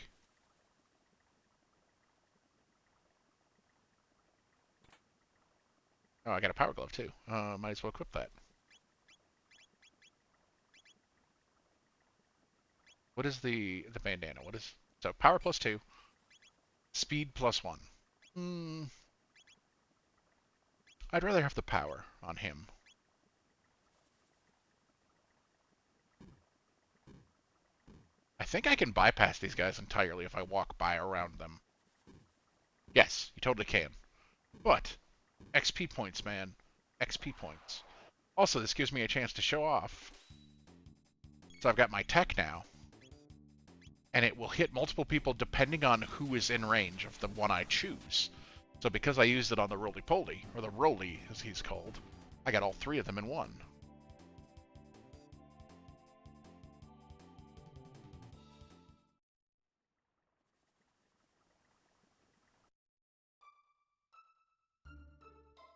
Oh, I got a power glove too. Might as well equip that. What is the bandana? What is so power +2, speed +1. Hmm. I'd rather have the power on him. I think I can bypass these guys entirely if I walk by around them. Yes, you totally can. But XP points, man. XP points. Also, this gives me a chance to show off. So I've got my tech now. And it will hit multiple people depending on who is in range of the one I choose. So because I used it on the roly-poly, or the roly as he's called, I got all three of them in one.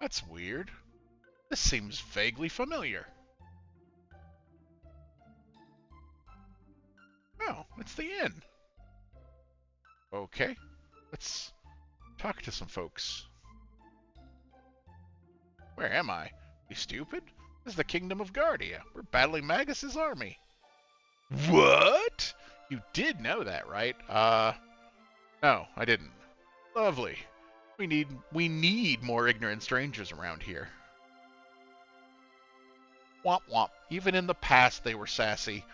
That's weird. This seems vaguely familiar. Oh, it's the inn. Okay, let's talk to some folks. Where am I? You stupid? This is the Kingdom of Guardia. We're battling Magus's army. What? You did know that, right? No, I didn't. Lovely. We need more ignorant strangers around here. Womp womp. Even in the past they were sassy.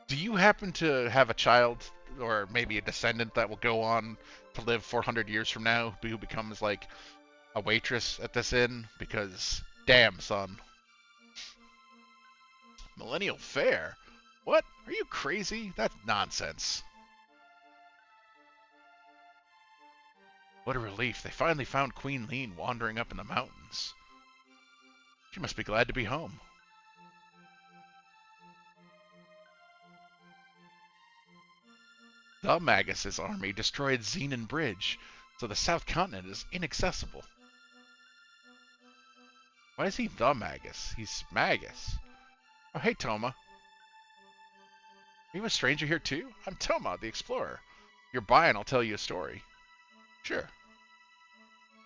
Do you happen to have a child or maybe a descendant that will go on to live 400 years from now who becomes like a waitress at this inn? Because damn, son. Millennial Fair? What? Are you crazy? That's nonsense. What a relief. They finally found Queen Lean wandering up in the mountains. She must be glad to be home. The Magus' army destroyed Xenon Bridge, so the South Continent is inaccessible. Why is he the Magus? He's Magus. Oh, hey, Toma. Are you a stranger here, too? I'm Toma, the explorer. You're by and I'll tell you a story. Sure.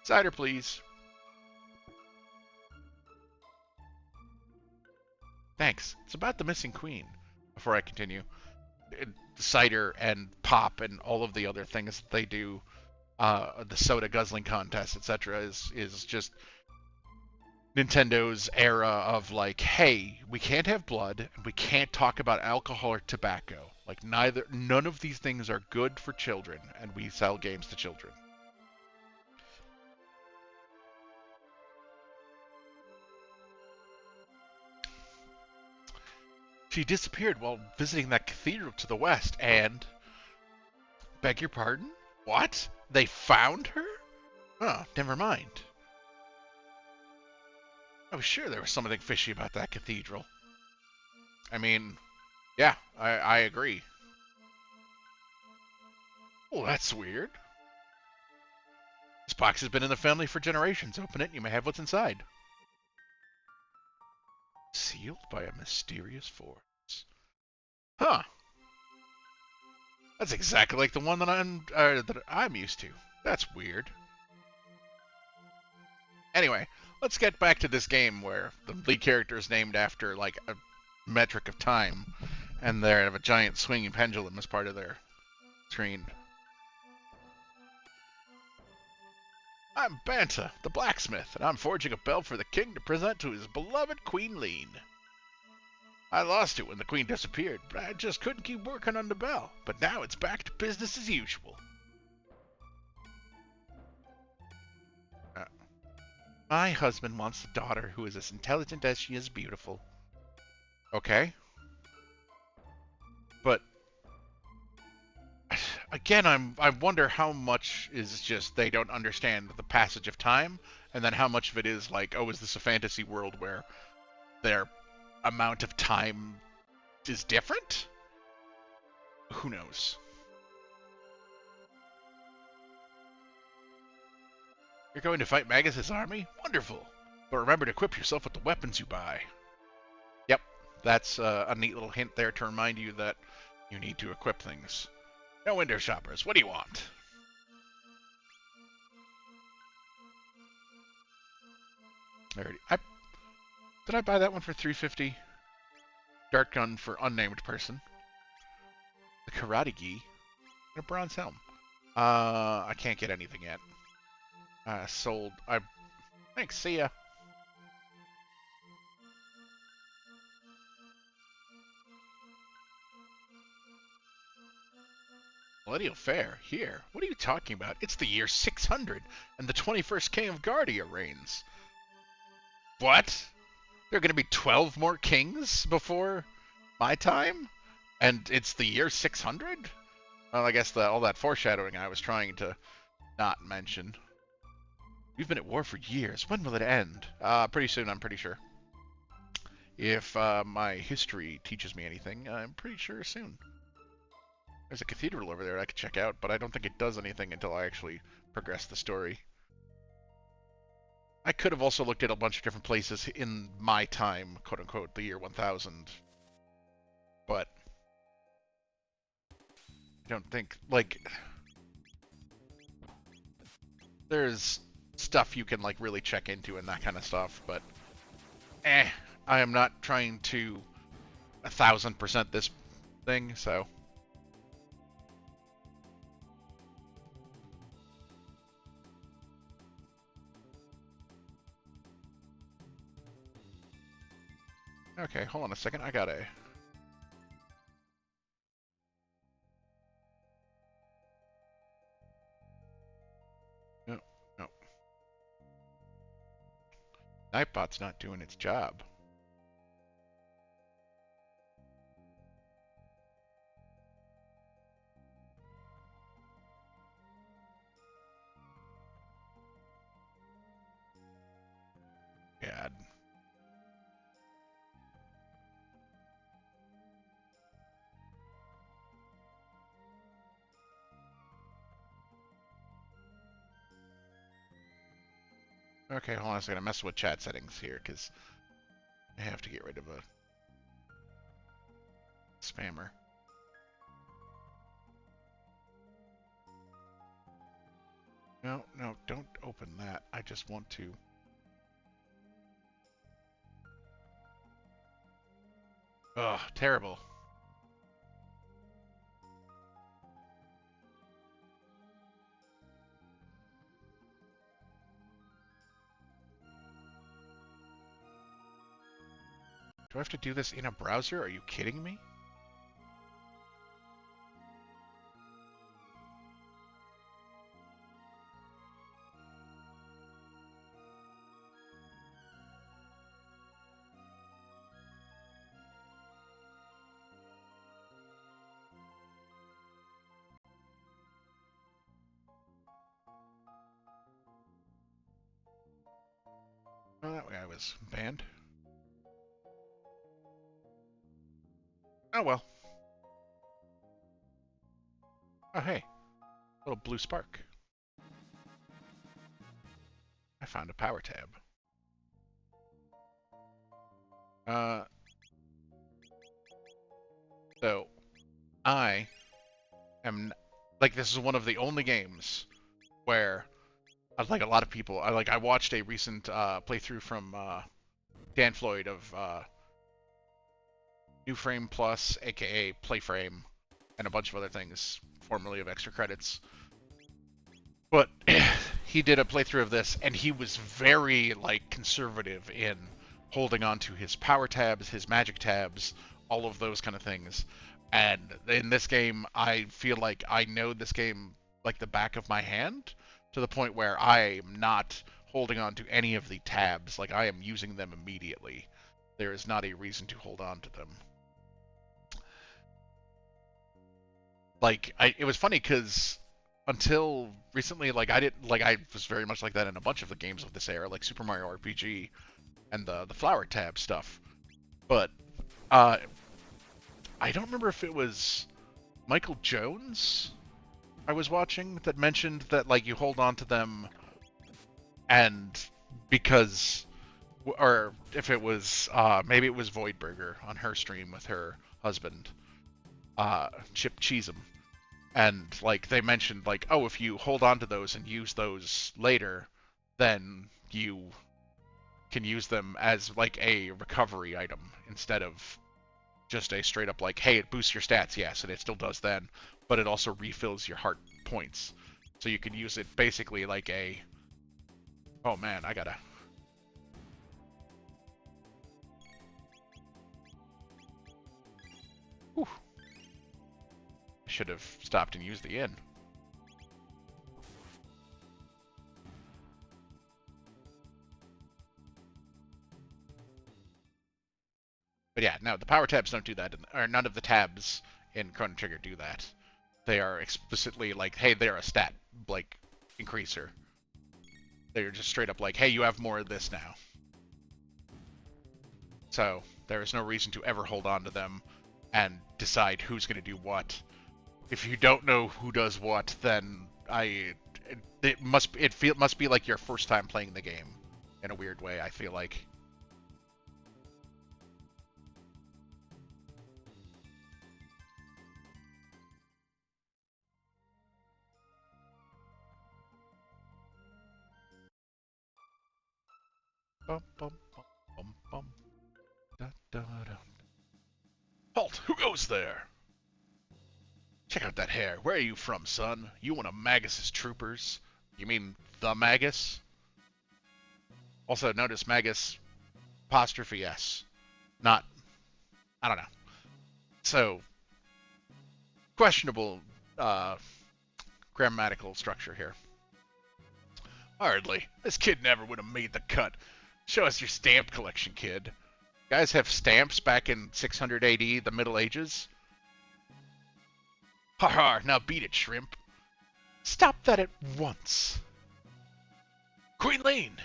Cider, please. Thanks. It's about the missing queen. Before I continue, cider and pop and all of the other things that they do, the soda guzzling contest, etc., is just Nintendo's era of like, hey, we can't have blood, and we can't talk about alcohol or tobacco. Like none of these things are good for children, and we sell games to children. She disappeared while visiting that cathedral to the west, and beg your pardon? What? They found her? Oh, never mind. I was sure there was something fishy about that cathedral. I mean, yeah, I agree. Well, that's weird. This box has been in the family for generations. Open it and you may have what's inside. Sealed by a mysterious force. Huh. That's exactly like the one that I'm used to. That's weird. Anyway, let's get back to this game where the lead character is named after like a metric of time, and they have a giant swinging pendulum as part of their screen. I'm Banta, the blacksmith, and I'm forging a bell for the king to present to his beloved Queen Lean. I lost it when the queen disappeared, but I just couldn't keep working on the bell. But now it's back to business as usual. My husband wants a daughter who is as intelligent as she is beautiful. Okay. But again, I wonder how much is just they don't understand the passage of time, and then how much of it is like, oh, is this a fantasy world where their amount of time is different? Who knows? You're going to fight Magus' army? Wonderful. But remember to equip yourself with the weapons you buy. Yep, that's a neat little hint there to remind you that you need to equip things. No window shoppers, what do you want? Did I buy that one for $350? Dart gun for unnamed person. The karate gi. And a bronze helm. I can't get anything yet. Sold. Thanks, see ya. Millennial Fair? Here? What are you talking about? It's the year 600, and the 21st King of Guardia reigns. What? There are going to be 12 more kings before my time? And it's the year 600? Well, I guess all that foreshadowing I was trying to not mention. We've been at war for years. When will it end? Pretty soon, I'm pretty sure. If my history teaches me anything, I'm pretty sure soon. There's a cathedral over there I could check out, but I don't think it does anything until I actually progress the story. I could have also looked at a bunch of different places in my time, quote-unquote, the year 1000. But I don't think, like, there's stuff you can, like, really check into and that kind of stuff, but I am not trying to 1000% this thing, so. Okay, hold on a second. I gotta. No, no. Nightbot's not doing its job. God. Okay, hold on a second. I'm messing with chat settings here because I have to get rid of a spammer. No, no, don't open that. I just want to. Ugh, terrible. Do I have to do this in a browser? Are you kidding me? Oh, that way I was banned. Oh well. Oh hey, little blue spark. I found a power tab. Uh, so I am like this is one of the only games where like a lot of people I watched a recent playthrough from Dan Floyd of New Frame Plus, aka Playframe, and a bunch of other things, formerly of Extra Credits. But he did a playthrough of this, and he was very like conservative in holding on to his power tabs, his magic tabs, all of those kind of things. And in this game, I feel like I know this game like the back of my hand, to the point where I am not holding on to any of the tabs. Like I am using them immediately. There is not a reason to hold on to them. It was funny because until recently, I was very much like that in a bunch of the games of this era, like Super Mario RPG and the flower tab stuff. But uh, I don't remember if it was Michael Jones I was watching that mentioned that like you hold on to them and because or if it was maybe it was Voidburger on her stream with her husband, Chip Cheesem, and like they mentioned like, oh, if you hold on to those and use those later, then you can use them as like a recovery item instead of just a straight up like, hey, it boosts your stats, yes, and it still does then, but it also refills your heart points. So you can use it basically like a, oh man, I gotta. Whew. Should have stopped and used the inn. But yeah, no, the power tabs don't do that, or none of the tabs in Chrono Trigger do that. They are explicitly like, hey, they're a stat like increaser. They're just straight up like, hey, you have more of this now. So there is no reason to ever hold on to them and decide who's going to do what. If you don't know who does what, then it must be like your first time playing the game in a weird way. I feel like. Bum, bum, bum, bum, bum. Da, da, da. Halt! Who goes there? Check out that hair. Where are you from, son? You one of Magus's troopers? You mean the Magus? Also, notice Magus apostrophe S, not. I don't know. So questionable uh, grammatical structure here. Hardly. This kid never would have made the cut. Show us your stamp collection, kid. Guys have stamps back in 600 AD, the Middle Ages. Har har, now beat it, shrimp. Stop that at once. Queen Lane!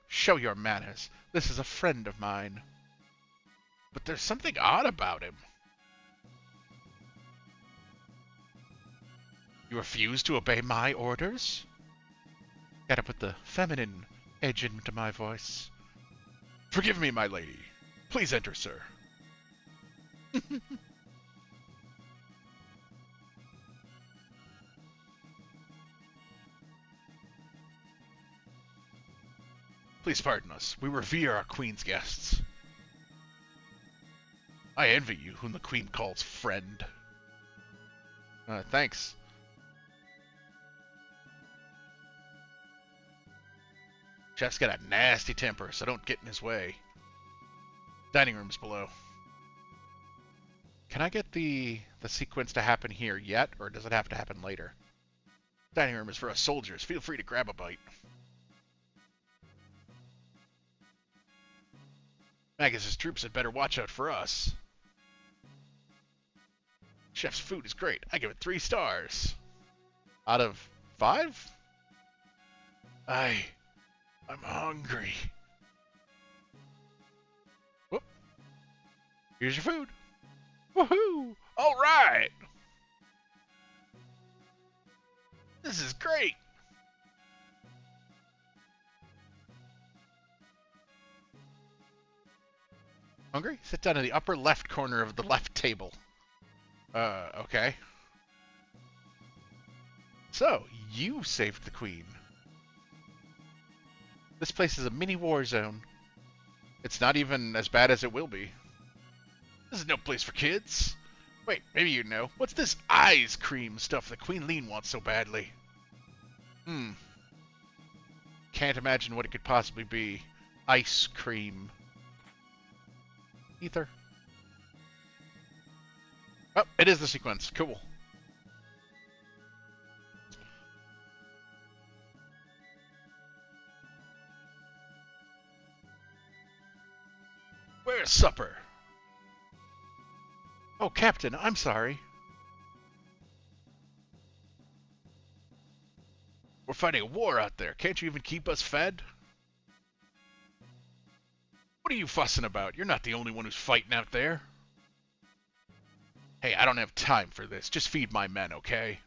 Show your manners. This is a friend of mine. But there's something odd about him. You refuse to obey my orders? Gotta put the feminine edge into my voice. Forgive me, my lady. Please enter, sir. Please pardon us. We revere our queen's guests. I envy you, whom the queen calls friend. Thanks. Chef's got a nasty temper, so don't get in his way. Dining room's below. Can I get the sequence to happen here yet, or does it have to happen later? Dining room is for us soldiers. Feel free to grab a bite. Magus's troops had better watch out for us. Chef's food is great. I give it 3 stars. Out of 5? I'm hungry. Whoop. Here's your food. Woohoo! All right. This is great. Hungry? Sit down in the upper left corner of the left table. Okay. So, you saved the queen. This place is a mini war zone. It's not even as bad as it will be. This is no place for kids. Wait, maybe you know. What's this ice cream stuff that Queen Lean wants so badly? Can't imagine what it could possibly be. Ice cream. Ether. Oh, it is the sequence. Cool. Where's supper? Oh, Captain, I'm sorry. We're fighting a war out there. Can't you even keep us fed? What are you fussing about? You're not the only one who's fighting out there. Hey, I don't have time for this. Just feed my men, okay?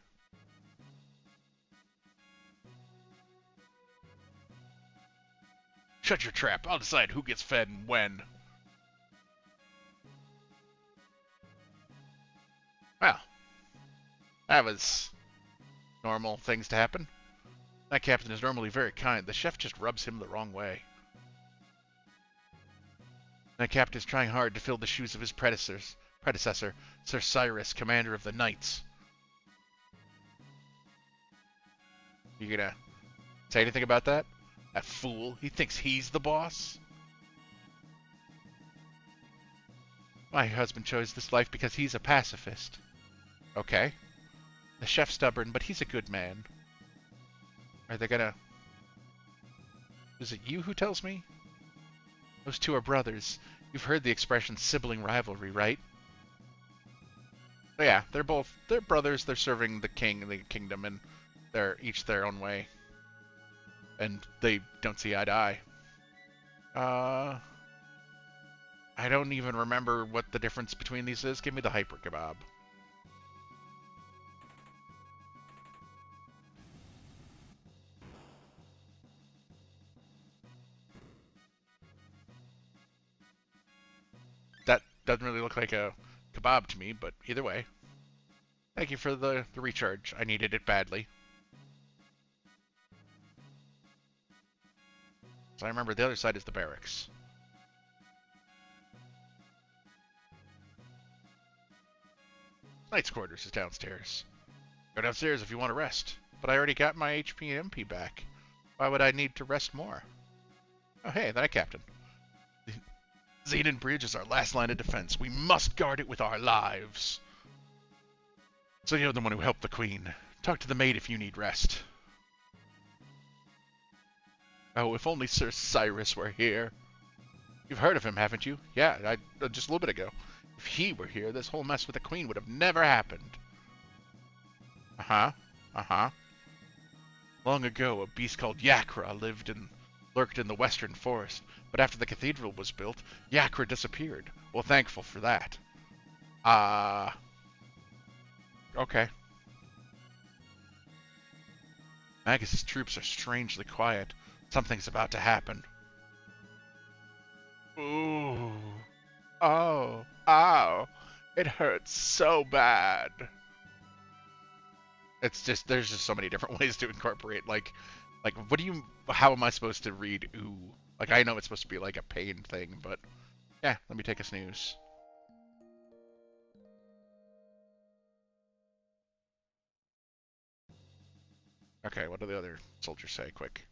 Shut your trap. I'll decide who gets fed and when. Well, that was normal things to happen. That captain is normally very kind. The chef just rubs him the wrong way. That captain is trying hard to fill the shoes of his predecessor, Sir Cyrus, commander of the Knights. You gonna say anything about that? That fool. He thinks he's the boss? My husband chose this life because he's a pacifist. Okay. The chef's stubborn, but he's a good man. Are they gonna... Is it you who tells me? Those two are brothers. You've heard the expression sibling rivalry, right? So yeah, they're brothers. They're serving the king and the kingdom, and they're each their own way. And they don't see eye to eye. I don't even remember what the difference between these is. Give me the hyper kebab. That doesn't really look like a kebab to me, but either way. Thank you for the recharge. I needed it badly. So I remember the other side is the barracks. Knight's quarters is downstairs. Go downstairs if you want to rest. But I already got my HP and MP back. Why would I need to rest more? Oh hey, that captain. The Xenon Bridge is our last line of defense. We must guard it with our lives. So you're the one who helped the queen. Talk to the maid if you need rest. Oh, if only Sir Cyrus were here. You've heard of him, haven't you? Yeah, just a little bit ago. If he were here, this whole mess with the queen would have never happened. Long ago, a beast called Yakra lurked in the western forest, but after the cathedral was built, Yakra disappeared. Well, thankful for that. Okay. Magus's troops are strangely quiet. Something's about to happen. Ooh. Oh. Ow. It hurts so bad. It's just, there's just so many different ways to incorporate, like, how am I supposed to read ooh? Like, I know it's supposed to be like a pain thing, but yeah, let me take a snooze. Okay, what do the other soldiers say? Quick.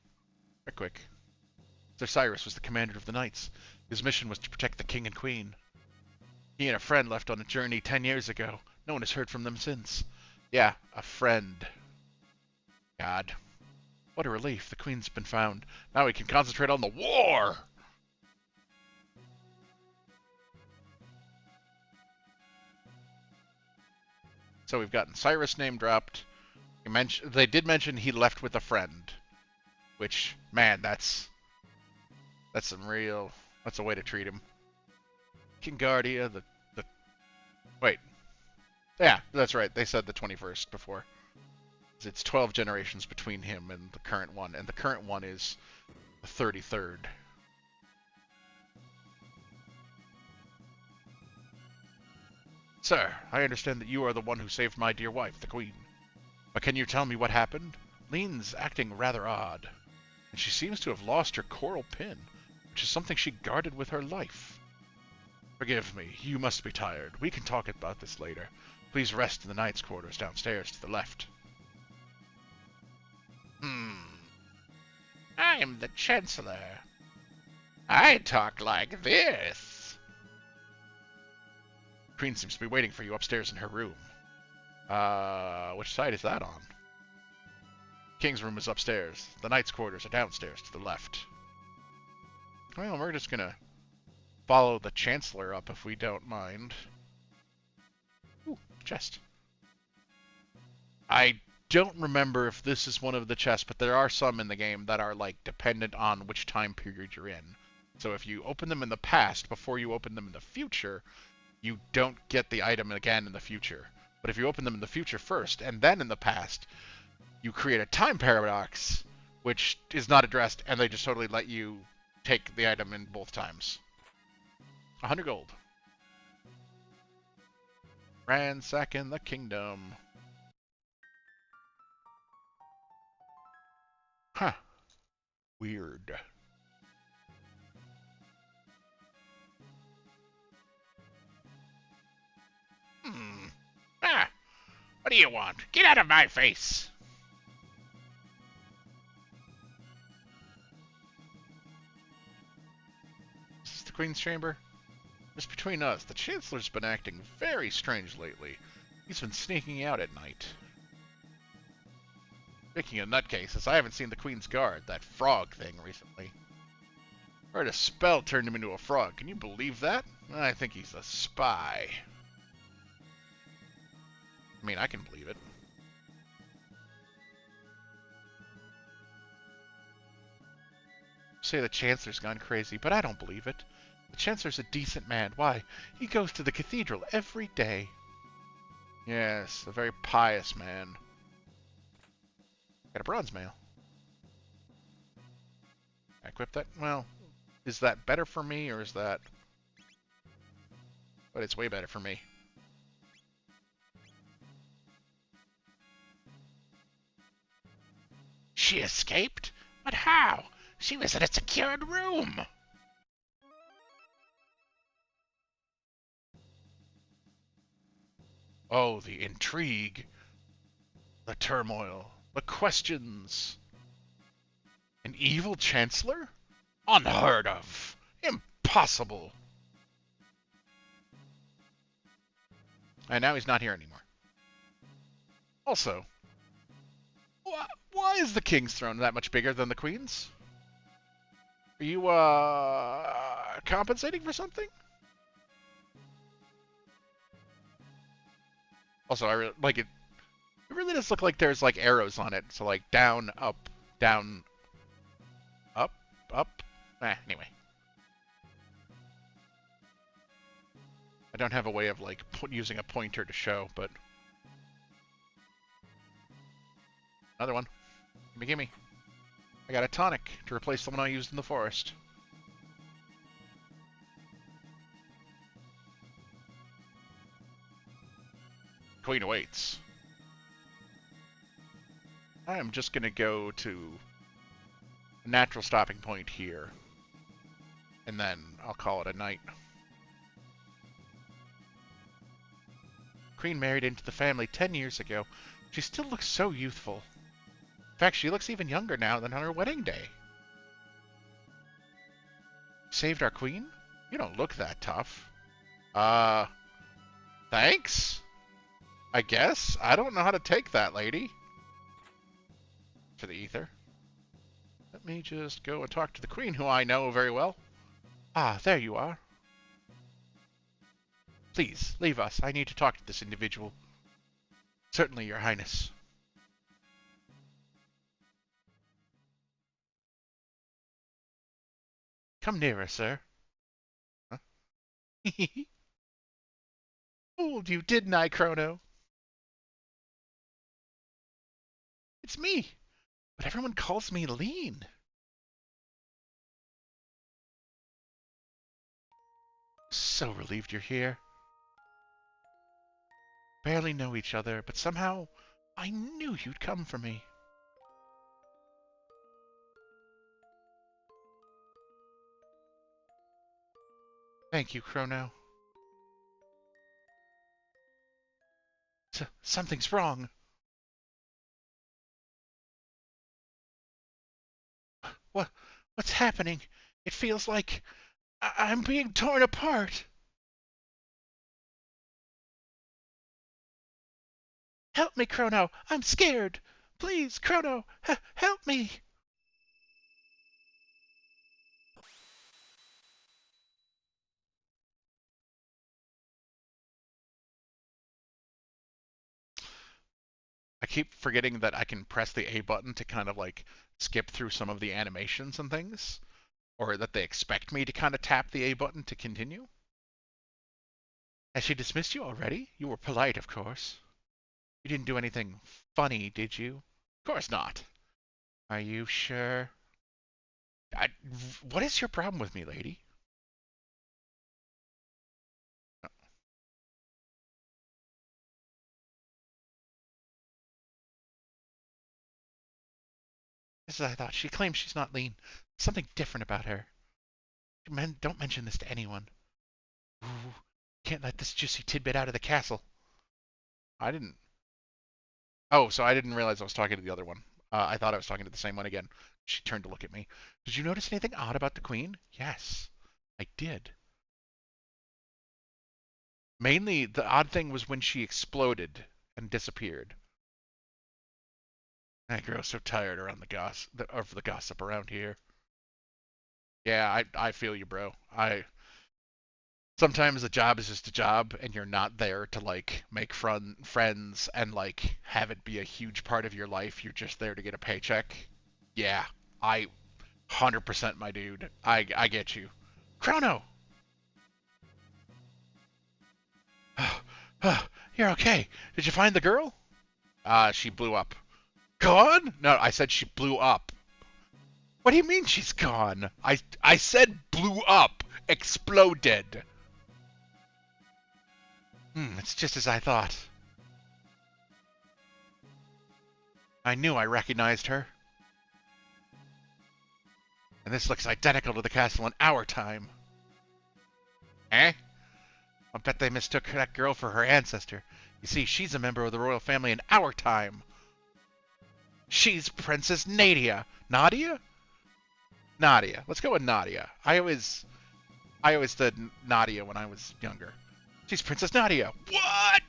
Quick, quick. Sir Cyrus was the commander of the knights. His mission was to protect the king and queen. He and a friend left on a journey 10 years ago. No one has heard from them since. Yeah, a friend. God. What a relief. The queen's been found. Now we can concentrate on the war! So we've gotten Cyrus name dropped. They did mention he left with a friend. Which, man, that's some real... That's a way to treat him. Kingardia, the... Wait. Yeah, that's right. They said the 21st before. It's 12 generations between him and the current one, and the current one is the 33rd. Sir, I understand that you are the one who saved my dear wife, the Queen. But can you tell me what happened? Lean's acting rather odd, and she seems to have lost her coral pin, which is something she guarded with her life. Forgive me, you must be tired. We can talk about this later. Please rest in the knight's quarters downstairs to the left. I am the Chancellor. I talk like this. Queen seems to be waiting for you upstairs in her room. Which side is that on? King's room is upstairs. The knight's quarters are downstairs to the left. Well, we're just gonna follow the Chancellor up if we don't mind. Ooh, chest. I don't remember if this is one of the chests, but there are some in the game that are like dependent on which time period you're in. So if you open them in the past before you open them in the future, you don't get the item again in the future. But if you open them in the future first and then in the past, you create a time paradox, which is not addressed, and they just totally let you take the item in both times. 100 gold. Ransacking the kingdom. Huh. Weird. Ah! What do you want? Get out of my face! Is this the Queen's Chamber? Just between us, the Chancellor's been acting very strange lately. He's been sneaking out at night. Speaking of nutcases, I haven't seen the Queen's Guard, that frog thing, recently. Heard a spell turned him into a frog. Can you believe that? I think he's a spy. I mean, I can believe it. Say the Chancellor's gone crazy, but I don't believe it. The Chancellor's a decent man. Why? He goes to the cathedral every day. Yes, a very pious man. Got a bronze mail. I equip that? Well, is that better for me, or is that... But it's way better for me. She escaped? But how? She was in a secured room! Oh, the intrigue. The turmoil. The questions. An evil Chancellor? Unheard of. Impossible. And now he's not here anymore. Also, why is the King's throne that much bigger than the Queen's? Are you, compensating for something? Also, I like it. It really does look like there's like arrows on it. So like down, up, down, up, up. Anyway. I don't have a way of like using a pointer to show, but another one. Gimme, gimme. I got a tonic to replace the one I used in the forest. Queen awaits. I am just gonna go to a natural stopping point here. and then I'll call it a night. Queen married into the family 10 years ago. She still looks so youthful. In fact, she looks even younger now than on her wedding day. Saved our queen? You don't look that tough. Thanks? I guess? I don't know how to take that, lady. To the ether. Let me just go and talk to the queen, who I know very well. Ah, there you are. Please, leave us. I need to talk to this individual. Certainly, your highness. Come nearer, sir. Huh? Fooled you, didn't I, Chrono? It's me. But everyone calls me lean. So relieved you're here. Barely know each other, but somehow I knew you'd come for me. Thank you, Chrono. Something's wrong. What? What's happening? It feels like I'm being torn apart. Help me, Chrono. I'm scared. Please, Chrono, help me. I keep forgetting that I can press the A button to kind of like skip through some of the animations and things, or that they expect me to kind of tap the A button to continue. Has she dismissed you already? You were polite, of course. You didn't do anything funny, did you? Of course not. Are you sure? I, what is your problem with me, lady? As I thought, she claims she's not lean. Something different about her. Men, don't mention this to anyone. Ooh, can't let this juicy tidbit out of the castle. I didn't. Oh, so I didn't realize I was talking to the other one. I thought I was talking to the same one again. She turned to look at me. Did you notice anything odd about the queen? Yes, I did. Mainly, the odd thing was when she exploded and disappeared. I grow so tired around the gossip around here. Yeah, I feel you, bro. I sometimes a job is just a job, and you're not there to like make friends and like have it be a huge part of your life. You're just there to get a paycheck. Yeah, I 100% my dude. I get you. Chrono, you're okay. Did you find the girl? She blew up. Gone? No, I said she blew up. What do you mean she's gone? I said blew up, exploded. It's just as I thought. I knew I recognized her. And this looks identical to the castle in our time. Eh? I bet they mistook that girl for her ancestor. You see, she's a member of the royal family in our time. She's Princess Nadia. Nadia? Nadia. Let's go with Nadia. I always said Nadia when I was younger. She's Princess Nadia. What?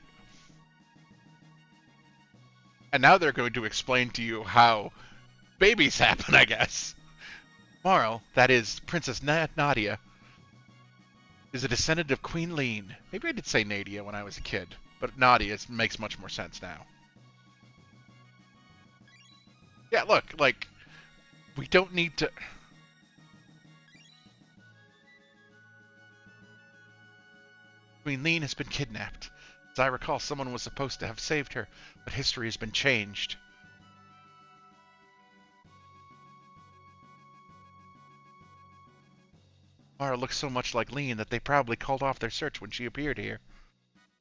And now they're going to explain to you how babies happen, I guess. Moral, that is, Princess Nadia, is a descendant of Queen Lean. Maybe I did say Nadia when I was a kid, but Nadia makes much more sense now. Yeah, look, like, we don't need to... Queen Lean has been kidnapped. As I recall, someone was supposed to have saved her, but history has been changed. Mara looks so much like Lean that they probably called off their search when she appeared here.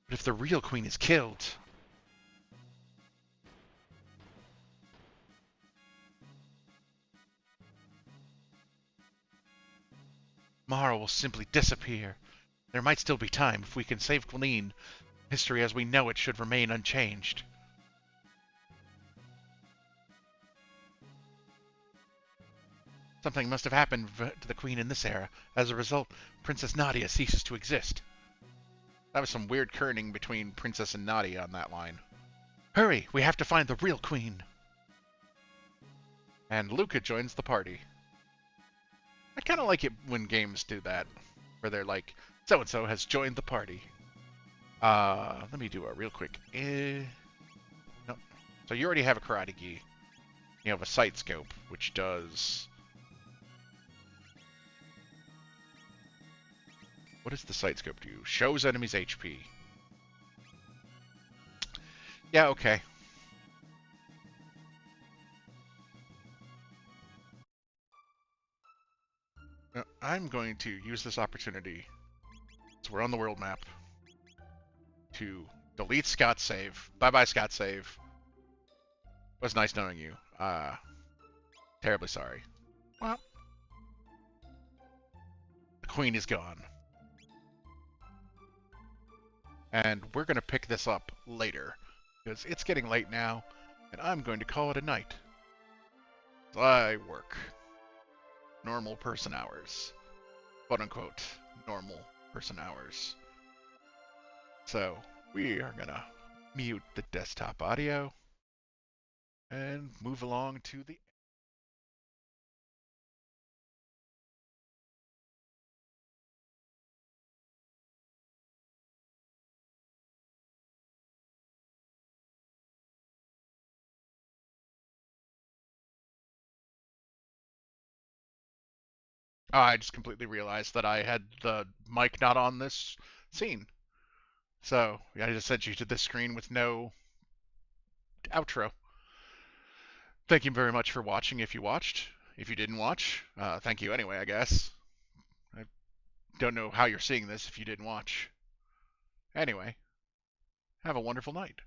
But if the real queen is killed... Mara will simply disappear. There might still be time if we can save Glean. History as we know it should remain unchanged. Something must have happened to the Queen in this era. As a result, Princess Nadia ceases to exist. That was some weird kerning between Princess and Nadia on that line. Hurry! We have to find the real Queen! And Luca joins the party. I kind of like it when games do that, where they're like, so-and-so has joined the party. Let me do a real quick. No. So you already have a karate gi. You have a sight scope, which does... What does the sight scope do? Shows enemies HP. Yeah, okay. I'm going to use this opportunity, so we're on the world map, to delete Scott's save. Bye-bye, Scott save. It was nice knowing you. Terribly sorry. Well, the Queen is gone. And we're going to pick this up later, because it's getting late now, and I'm going to call it a night. I work. Normal person hours. Quote unquote, normal person hours. So, we are going to mute the desktop audio and move along to the I just completely realized that I had the mic not on this scene. So, yeah, I just sent you to this screen with no outro. Thank you very much for watching if you watched. If you didn't watch, thank you anyway, I guess. I don't know how you're seeing this if you didn't watch. Anyway, have a wonderful night.